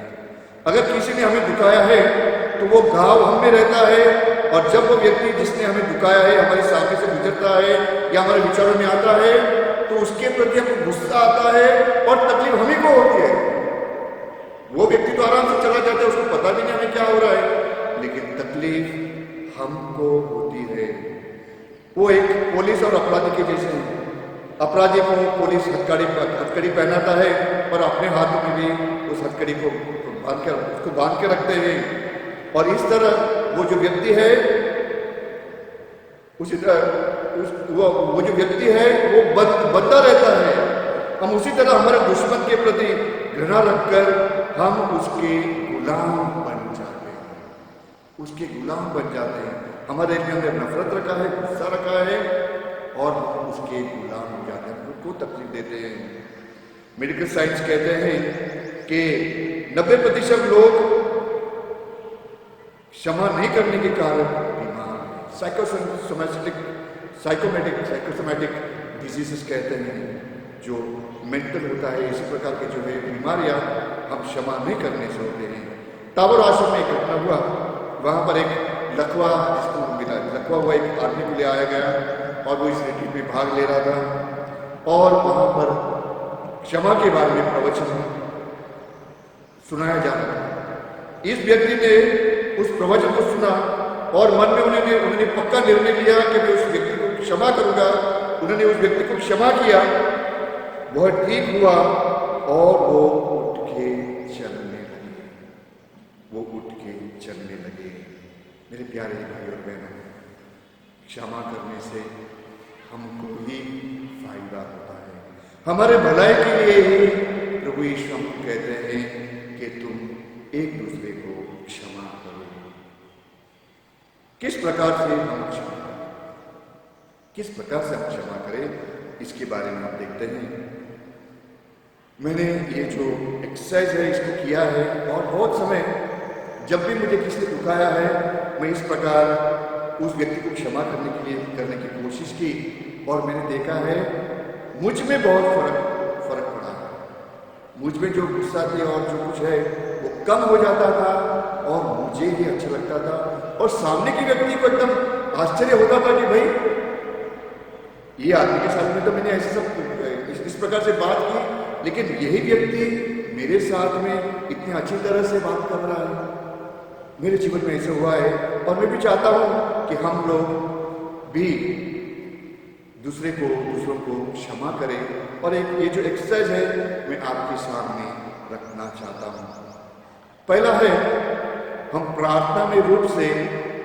अगर किसी ने हमें दुखाया है तो वो घाव हम में रहता है, और जब वो व्यक्ति जिसने हमें दुखाया है हमारे सामने से गुजरता है या हमारे विचारों में आता है तो उसके प्रति हमको गुस्सा आता है और तकलीफ हमें को होती है। वो व्यक्ति तो आराम से चला जाता है, उसको पता भी नहीं हमें क्या हो रहा है, लेकिन तकलीफ हमको होती है। वो एक पुलिस और अपराधी के जैसे हैं। अपराधी को पुलिस हथकड़ी पहनाता है और अपने हाथों में भी उस हथकड़ी को बांध के रखते हैं, और इस तरह वो जो व्यक्ति है वो जो व्यक्ति है वो बंधा रहता है। हम उसी तरह हमारे दुश्मन के प्रति घृणा रखकर हम उसके गुलाम बन जाते हैं, उसके गुलाम बन जाते हैं। हमारे दिल में हमने नफरत रखा है, गुस्सा रखा है और उसके गुलाम हो जाते हैं, उनको तकलीफ देते हैं। मेडिकल साइंस कहते हैं कि 90% लोग क्षमा नहीं करने के कारण बीमार, साइकोसोमैटिक डिजीजेस कहते हैं, जो मेंटल होता है, इसी प्रकार के जो है बीमारियां हम क्षमा नहीं करने से होते हैं। टावर आश्रम में एक घटना हुआ, वहां पर एक लकवा जिसको मिला, लकवा हुआ एक आदमी को ले आया गया और वो इस रिट्रीट में भाग ले रहा था और वहां पर क्षमा के बारे में प्रवचन सुनाया जा रहा था। इस व्यक्ति ने उस प्रवचन को सुना और मन में उन्होंने पक्का निर्णय लिया कि मैं उस व्यक्ति को क्षमा करूंगा। उन्होंने उस व्यक्ति को क्षमा किया, वह ठीक हुआ और वो उठ के चलने लगे, वो उठ के चलने लगे। मेरे प्यारे भाई और बहनों, क्षमा करने से हमको ही फायदा होता है। हमारे भलाई के लिए ही प्रभु यीशु हमको कहते हैं कि तुम एक दूसरे को क्षमा करो। किस प्रकार से हम क्षमा करें, किस प्रकार से हम क्षमा करें, इसके बारे में हम देखते हैं। मैंने ये जो एक्सरसाइज है इसको किया है और बहुत समय जब भी मुझे किसी ने दुखाया है मैं इस प्रकार उस व्यक्ति को क्षमा करने की कोशिश की और मैंने देखा है मुझ में बहुत फर्क पड़ा है। मुझ में जो गुस्सा थी और जो कुछ है वो कम हो जाता था और मुझे ही अच्छा लगता था और सामने के व्यक्ति को एकदम आश्चर्य होता था कि भाई ये आदमी के साथ में तो मैंने ऐसे सब इस प्रकार से बात की, लेकिन यही व्यक्ति मेरे साथ में इतनी अच्छी तरह से बात कर रहा है। मेरे जीवन में ऐसा हुआ है और मैं भी चाहता हूं कि हम लोग भी दूसरों को क्षमा करें और एक ये जो एक्सरसाइज है मैं आपके सामने रखना चाहता हूं। पहला है हम प्रार्थना में रूप से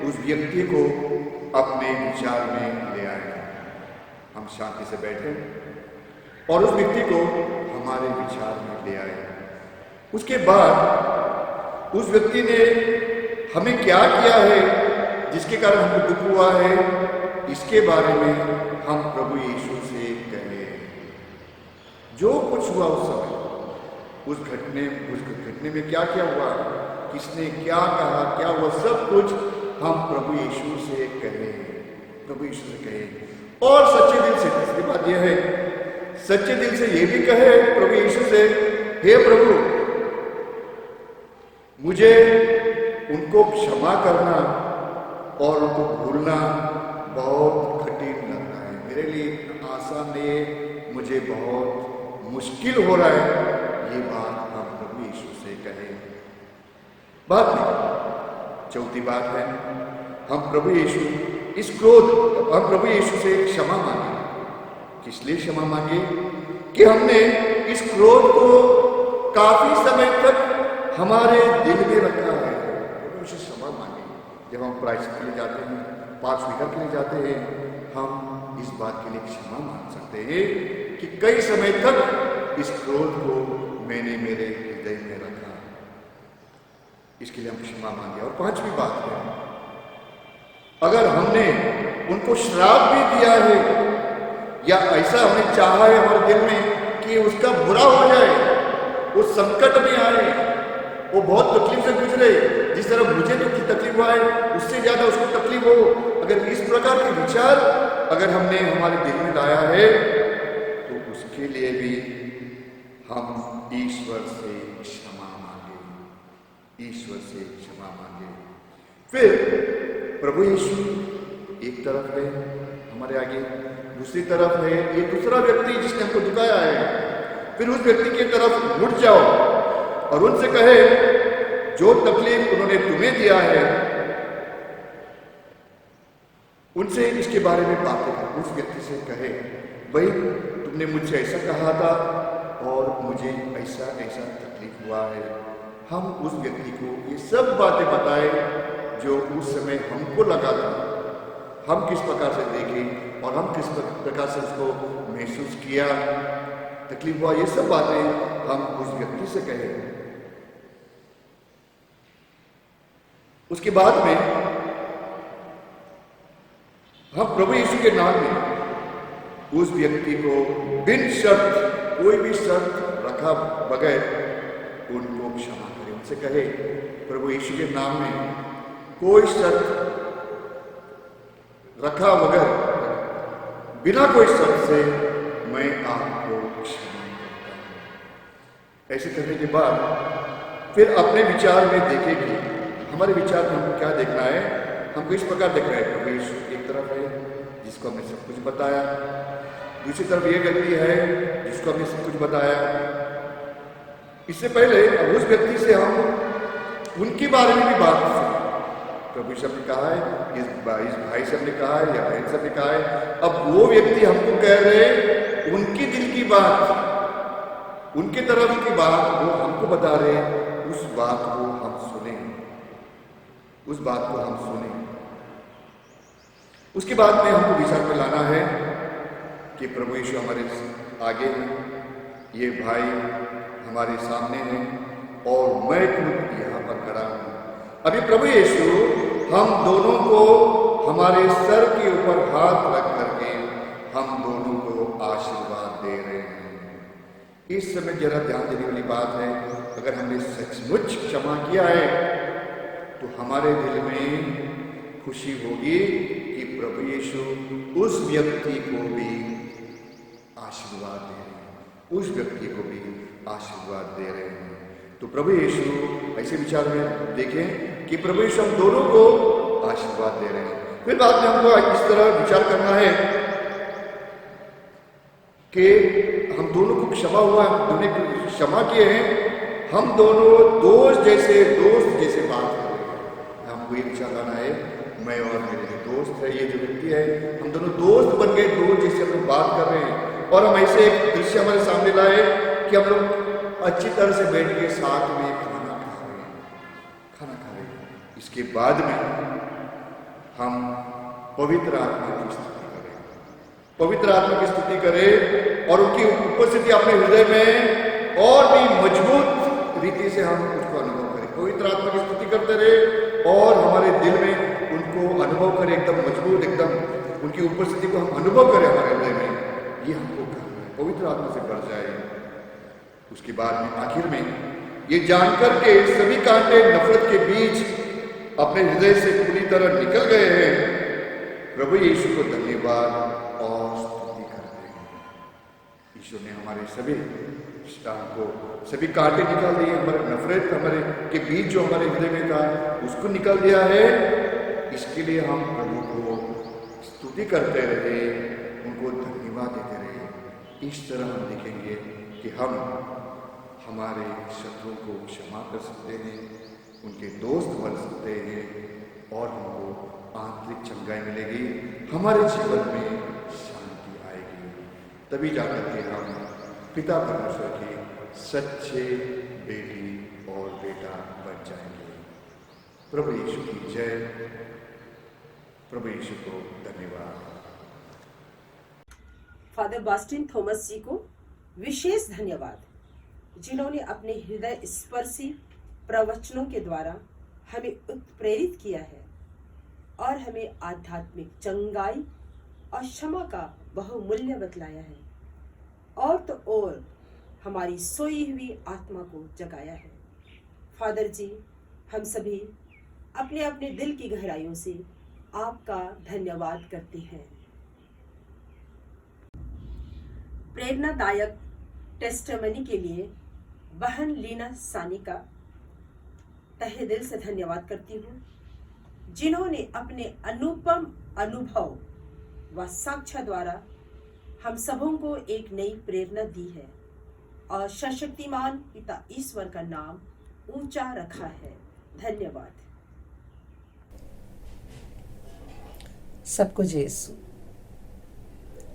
उस व्यक्ति को अपने विचार में ले आए। हम शांति से बैठे और उस व्यक्ति को हमारे विचार में ले आए। उसके बाद उस व्यक्ति ने हमें क्या किया है जिसके कारण हमको दुख हुआ है, इसके बारे में हम प्रभु यीशु से कहें। जो कुछ हुआ उस समय, उस घटने में क्या क्या हुआ, किसने क्या कहा, क्या हुआ, सब कुछ हम प्रभु यीशु से कहें, प्रभु यीशु से कहें। और सच्चे दिल से, दूसरी बात यह है, सच्चे दिल से ये भी कहे प्रभु यीशु से, हे प्रभु मुझे उनको क्षमा करना और उनको भूलना बहुत कठिन लग रहा है, मेरे लिए आसान नहीं है, मुझे बहुत मुश्किल हो रहा है। ये बात हम प्रभु यीशु से कहें। बात नहीं, चौथी बात है हम प्रभु यीशु से क्षमा मांगे। किस लिए क्षमा मांगे? कि हमने इस क्रोध को काफी समय तक हमारे दिल में रखा है। प्रभु यीशु से क्षमा मांगे। जब हम प्रायश्चित के लिए जाते हैं, पाप स्वीकार के लिए जाते हैं, हम इस बात के लिए क्षमा मांग सकते हैं कि कई समय तक इस क्रोध को मैंने मेरे हृदय में रखा। इसके लिए हम क्षमा मांगे। और पांचवी बात है, अगर हमने उनको श्राप भी दिया है या ऐसा हमने चाहा है हमारे दिल में कि उसका बुरा हो जाए, वो संकट में आए, वो बहुत तकलीफ से गुजरे, जिस तरह मुझे तो तकलीफ हुआ है उससे ज्यादा उसको तकलीफ हो, अगर इस प्रकार के विचार अगर हमने हमारे दिल में लाया है तो उसके लिए भी हम ईश्वर से क्षमा मांगे, ईश्वर से क्षमा मांगे। फिर प्रभु यीशु एक तरफ है हमारे आगे, दूसरी तरफ है ये दूसरा व्यक्ति जिसने हमको दुखाया है। फिर उस व्यक्ति की तरफ मुड़ जाओ और उनसे कहे जो तकलीफ उन्होंने तुम्हें दिया है उनसे इसके बारे में बातें करो। उस व्यक्ति से कहे भाई तुमने मुझसे ऐसा कहा था और मुझे ऐसा ऐसा तकलीफ हुआ है। हम उस व्यक्ति को ये सब बातें बताए जो उस समय हमको लगा था, हम किस प्रकार से देखें और हम किस प्रकार से उसको महसूस किया, तकलीफ हुआ, ये सब बातें हम उस व्यक्ति से कहें। उसके बाद में हम प्रभु यीशु के नाम में उस व्यक्ति को बिन शर्त, कोई भी शर्त रखा बगैर उनको क्षमा करें। उनसे कहे प्रभु यीशु के नाम में कोई शर्त रखा बगैर, बिना कोई शर्त से मैं आपको क्षमा करता हूं। ऐसे करने के बाद फिर अपने विचार में देखेंगे, हमारे विचार में हमको क्या देखना है। हमको इस प्रकार देखना है प्रभु यीशु एक तरफ है जिसको हमने सब कुछ बताया, दूसरी तरफ ये व्यक्ति है जिसको हमने सब कुछ बताया। इससे पहले अब उस व्यक्ति से हम उनके बारे में भी बात करें। प्रभु यीशु ने कहा है, इस भाई से हमने कहा है या बहन से हमने कहा है, अब वो व्यक्ति हमको कह रहे उनकी दिल की बात, उनके तरफ की बात वो हमको बता रहे, उस बात को हम सुने, उस बात को हम सुने। उसके बाद में हमको विचार में लाना है कि प्रभु यीशु हमारे आगे हैं, ये भाई हमारे सामने हैं और मैं खुद यहाँ पर खड़ा हूँ। अभी प्रभु यीशु हम दोनों को हमारे सर के ऊपर हाथ रख करके हम दोनों को आशीर्वाद दे रहे हैं। इस समय जरा ध्यान देने वाली बात है, अगर हमने सचमुच क्षमा किया है तो हमारे दिल में खुशी होगी कि प्रभु यीशु उस व्यक्ति को भी आशीर्वाद दे रहे हैं, उस व्यक्ति को भी आशीर्वाद दे रहे हैं। तो प्रभु यीशु ऐसे विचार में देखें कि प्रभु यीशु हम दोनों को आशीर्वाद दे रहे हैं। फिर बाद में हमको इस तरह विचार करना है कि हम दोनों को क्षमा हुआ, हम दोनों को क्षमा किए हैं, हम दोनों दोस्त जैसे बात कर रहे हैं। हमको ये विचार लाना है, मैं और मेरे जो दोस्त है, ये जो व्यक्ति है, हम दोनों दोस्त बन गए, दोस्त जैसे हम लोग बात कर रहे हैं। और हम ऐसे एक दृश्य हमारे सामने लाए कि हम लोग अच्छी तरह से बैठ के साथ में खाना खा रहे हैं। इसके बाद में हम पवित्र आत्मा की स्तुति करें, पवित्र आत्मा की स्तुति करें और उनकी उपस्थिति अपने हृदय में और भी मजबूत रीति से हम उसको अनुभव करें। पवित्र आत्मा की स्तुति करते रहे और हमारे दिल में उनको अनुभव करें, एकदम मजबूत, एकदम उनकी उपस्थिति को हम अनुभव करें हमारे हृदय में। ये हमको करना है, पवित्र आत्मा से बढ़ जाए। उसके बाद में आखिर में ये जानकर के सभी कांटे नफरत के बीच अपने हृदय से पूरी तरह निकल गए हैं, प्रभु यीशु को धन्यवाद और स्तुति करते हैं। ईश्वर ने हमारे सभी स्थान को, सभी कांटे निकाल दिए, हमारे नफरत हमारे के बीच जो हमारे हृदय में था उसको निकाल दिया है। इसके लिए हम प्रभु को स्तुति करते रहे, उनको धन्यवाद देते रहे। इस तरह हम देखेंगे कि हम हमारे शत्रुओं को क्षमा कर सकते हैं, उनके दोस्त बन सकते हैं और हमको आंतरिक चंगाई मिलेगी, हमारे जीवन में शांति आएगी। तभी जाकर के हम पिता परमेश्वर के सच्चे बेटी और बेटा बन जाएंगे। प्रभु यीशु की जय, प्रभु यीशु को धन्यवाद। फादर बास्टिन थॉमस जी को विशेष धन्यवाद, जिन्होंने अपने हृदय स्पर्शी प्रवचनों के द्वारा हमें उत्प्रेरित किया है और हमें आध्यात्मिक चंगाई और क्षमा का बहुमूल्य बतलाया है, और तो और हमारी सोई हुई आत्मा को जगाया है। फादर जी, हम सभी अपने अपने दिल की गहराइयों से आपका धन्यवाद करते हैं। प्रेरणादायक टेस्टमनी के लिए बहन लीना सानी का तहे दिल से धन्यवाद करती हूँ, जिन्होंने अपने अनुपम अनुभव व साक्ष्य द्वारा हम सबों को एक नई प्रेरणा दी है और सशक्तिमान पिता ईश्वर का नाम ऊंचा रखा है। धन्यवाद। सबको यीशु।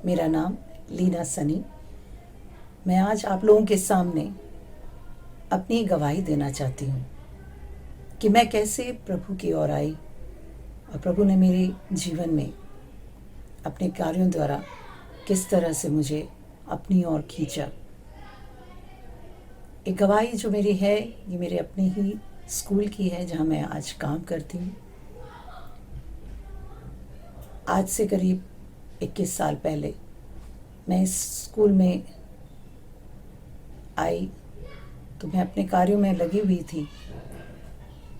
मेरा नाम लीना सनी। मैं आज आप लोगों के सामने अपनी गवाही देना चाहती हूँ कि मैं कैसे प्रभु की ओर आई और प्रभु ने मेरे जीवन में अपने कार्यों द्वारा किस तरह से मुझे अपनी ओर खींचा। एक गवाही जो मेरी है, ये मेरे अपने ही स्कूल की है जहाँ मैं आज काम करती हूँ। आज से करीब 21 साल पहले मैं इस स्कूल में आई तो मैं अपने कार्यों में लगी हुई थी।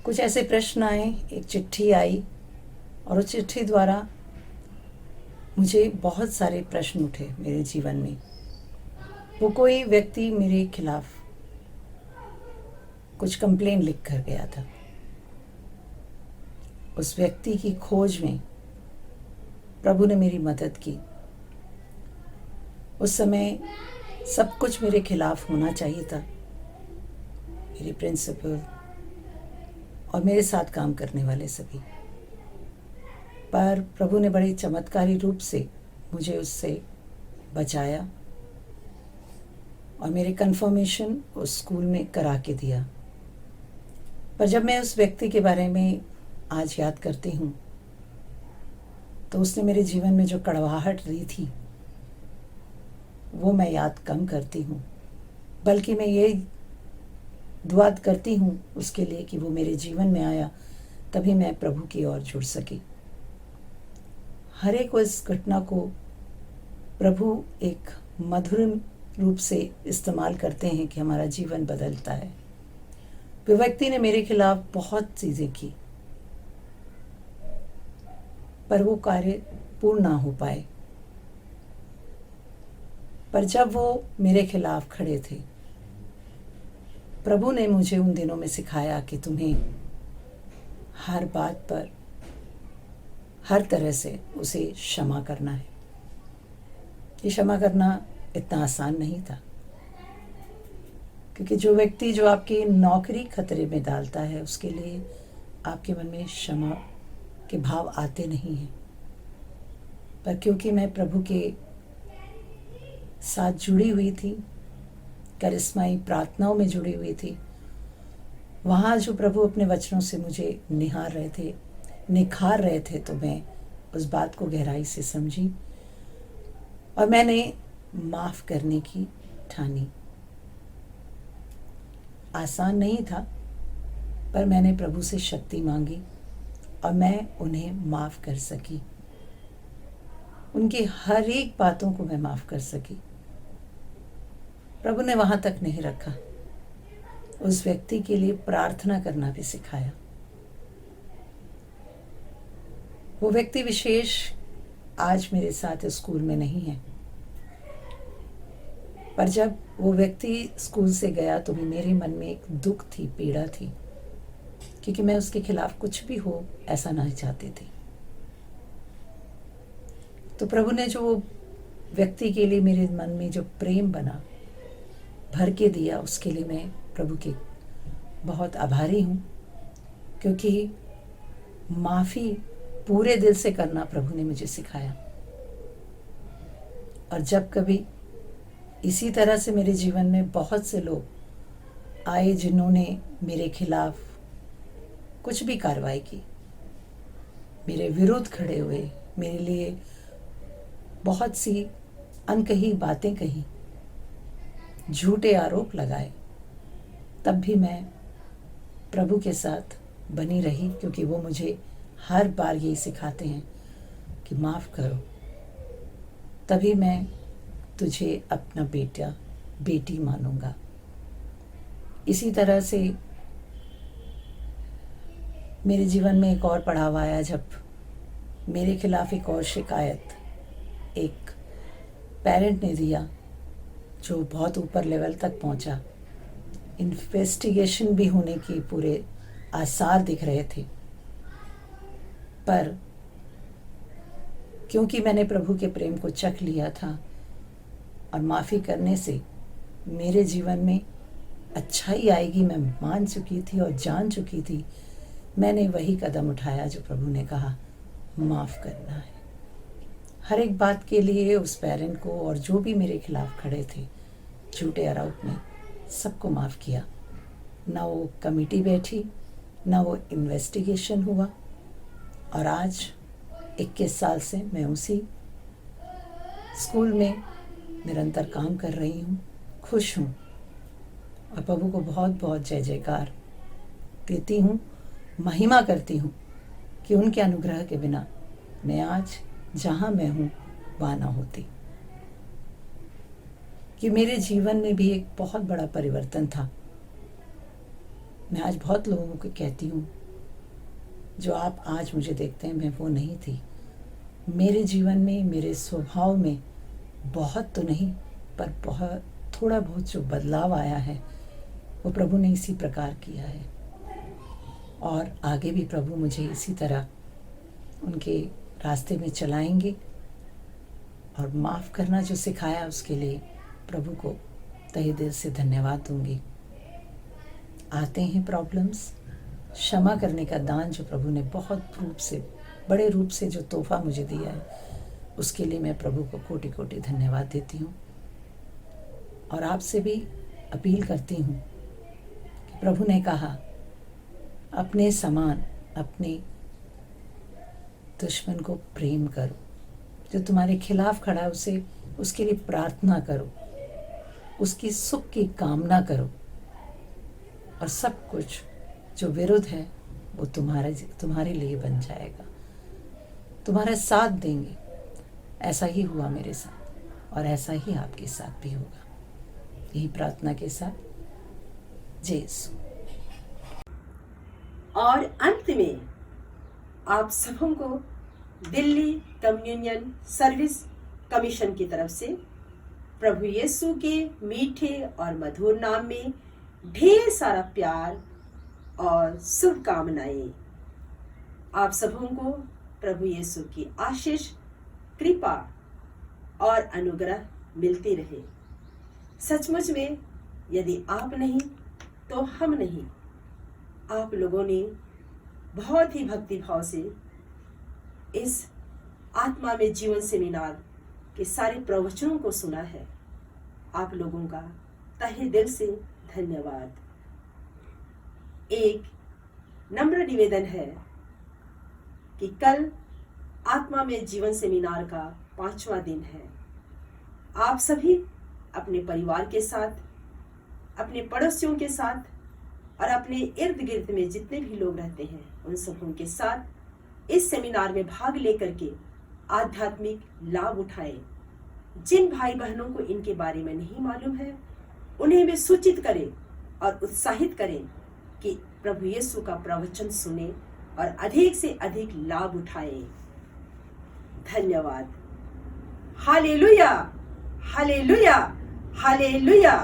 कुछ ऐसे प्रश्न आए, एक चिट्ठी आई और उस चिट्ठी द्वारा मुझे बहुत सारे प्रश्न उठे मेरे जीवन में। वो कोई व्यक्ति मेरे खिलाफ कुछ कंप्लेन लिख कर गया था। उस व्यक्ति की खोज में प्रभु ने मेरी मदद की। उस समय सब कुछ मेरे खिलाफ होना चाहिए था, मेरी प्रिंसिपल और मेरे साथ काम करने वाले सभी, पर प्रभु ने बड़े चमत्कारी रूप से मुझे उससे बचाया और मेरे कन्फर्मेशन उस स्कूल में करा के दिया। पर जब मैं उस व्यक्ति के बारे में आज याद करती हूँ तो उसने मेरे जीवन में जो कड़वाहट दी थी वो मैं याद कम करती हूँ। बल्कि मैं ये दुआ करती हूँ उसके लिए कि वो मेरे जीवन में आया, तभी मैं प्रभु की ओर जुड़ सकी। हर एक उस घटना को प्रभु एक मधुर रूप से इस्तेमाल करते हैं कि हमारा जीवन बदलता है। वो व्यक्ति ने मेरे खिलाफ बहुत चीज़ें की, पर वो कार्य पूर्ण ना हो पाए। पर जब वो मेरे खिलाफ खड़े थे, प्रभु ने मुझे उन दिनों में सिखाया कि तुम्हें हर बात पर हर तरह से उसे क्षमा करना है। ये क्षमा करना इतना आसान नहीं था, क्योंकि जो व्यक्ति जो आपकी नौकरी खतरे में डालता है, उसके लिए आपके मन में क्षमा के भाव आते नहीं हैं। पर क्योंकि मैं प्रभु के साथ जुड़ी हुई थी, करिश्माई प्रार्थनाओं में जुड़ी हुई थी, वहाँ जो प्रभु अपने वचनों से मुझे निखार रहे थे, तो मैं उस बात को गहराई से समझी और मैंने माफ़ करने की ठानी। आसान नहीं था, पर मैंने प्रभु से शक्ति मांगी और मैं उन्हें माफ़ कर सकी। उनकी हर एक बातों को मैं माफ़ कर सकी। प्रभु ने वहाँ तक नहीं रखा, उस व्यक्ति के लिए प्रार्थना करना भी सिखाया। वो व्यक्ति विशेष आज मेरे साथ स्कूल में नहीं है, पर जब वो व्यक्ति स्कूल से गया तो भी मेरे मन में एक दुख थी, पीड़ा थी, क्योंकि मैं उसके खिलाफ कुछ भी हो ऐसा नहीं चाहती थी। तो प्रभु ने जो व्यक्ति के लिए मेरे मन में जो प्रेम बना, भर के दिया, उसके लिए मैं प्रभु की बहुत आभारी हूँ, क्योंकि माफ़ी पूरे दिल से करना प्रभु ने मुझे सिखाया। और जब कभी इसी तरह से मेरे जीवन में बहुत से लोग आए जिन्होंने मेरे खिलाफ कुछ भी कार्रवाई की, मेरे विरुद्ध खड़े हुए, मेरे लिए बहुत सी अनकही बातें कही, झूठे आरोप लगाए, तब भी मैं प्रभु के साथ बनी रही, क्योंकि वो मुझे हर बार यही सिखाते हैं कि माफ़ करो, तभी मैं तुझे अपना बेटा बेटी मानूंगा। इसी तरह से मेरे जीवन में एक और पड़ाव आया, जब मेरे खिलाफ एक और शिकायत एक पेरेंट ने दिया, जो बहुत ऊपर लेवल तक पहुंचा। इन्वेस्टिगेशन भी होने की पूरे आसार दिख रहे थे, पर क्योंकि मैंने प्रभु के प्रेम को चख लिया था और माफ़ी करने से मेरे जीवन में अच्छाई आएगी, मैं मान चुकी थी और जान चुकी थी, मैंने वही कदम उठाया जो प्रभु ने कहा, माफ़ करना है। हर एक बात के लिए उस पेरेंट को और जो भी मेरे खिलाफ खड़े थे झूठे आरोप में, सबको माफ़ किया। ना वो कमेटी बैठी, ना वो इन्वेस्टिगेशन हुआ, और आज 21 साल से मैं उसी स्कूल में निरंतर काम कर रही हूँ, खुश हूँ और प्रभु को बहुत बहुत जय जयकार देती हूँ, महिमा करती हूँ कि उनके अनुग्रह के बिना मैं आज जहाँ मैं हूँ वहाँ ना होती। कि मेरे जीवन में भी एक बहुत बड़ा परिवर्तन था। मैं आज बहुत लोगों को कहती हूँ, जो आप आज मुझे देखते हैं, मैं वो नहीं थी। मेरे जीवन में, मेरे स्वभाव में बहुत तो नहीं, पर बहुत थोड़ा बहुत जो बदलाव आया है, वो प्रभु ने इसी प्रकार किया है। और आगे भी प्रभु मुझे इसी तरह उनके रास्ते में चलाएंगे। और माफ़ करना जो सिखाया, उसके लिए प्रभु को तहे दिल से धन्यवाद दूंगी। आते हैं प्रॉब्लम्स, क्षमा करने का दान जो प्रभु ने बहुत रूप से, बड़े रूप से जो तोहफा मुझे दिया है, उसके लिए मैं प्रभु को कोटि कोटि धन्यवाद देती हूँ। और आपसे भी अपील करती हूँ कि प्रभु ने कहा, अपने समान अपने दुश्मन को प्रेम करो, जो तुम्हारे खिलाफ खड़ा है उसे, उसके लिए प्रार्थना करो, उसकी सुख की कामना करो, और सब कुछ जो विरुद्ध है वो तुम्हारे लिए बन जाएगा, तुम्हारा साथ देंगे। ऐसा ही हुआ मेरे साथ और ऐसा ही आपके साथ भी होगा। यही प्रार्थना के साथ जय यीशु। और अंत में आप सबों को दिल्ली कम्युनियन सर्विस कमीशन की तरफ से प्रभु यीशु के मीठे और मधुर नाम में ढेर सारा प्यार और शुभकामनाएं। आप सबों को प्रभु यीशु की आशीष, कृपा और अनुग्रह मिलती रहे। सचमुच में यदि आप नहीं तो हम नहीं। आप लोगों ने बहुत ही भक्ति भाव से इस आत्मा में जीवन सेमिनार के सारे प्रवचनों को सुना है। आप लोगों का तहे दिल से धन्यवाद। एक नम्र निवेदन है कि कल आत्मा में जीवन सेमिनार का 5वां दिन है। आप सभी अपने परिवार के साथ, अपने पड़ोसियों के साथ और अपने इर्द गिर्द में जितने भी लोग रहते हैं उन सबों के साथ इस सेमिनार में भाग लेकर के आध्यात्मिक लाभ उठाएं। जिन भाई बहनों को इनके बारे में नहीं मालूम है उन्हें भी सूचित करें और उत्साहित करें कि प्रभु यीशु का प्रवचन सुने और अधिक से अधिक लाभ उठाएं। धन्यवाद। Hallelujah, hallelujah, hallelujah.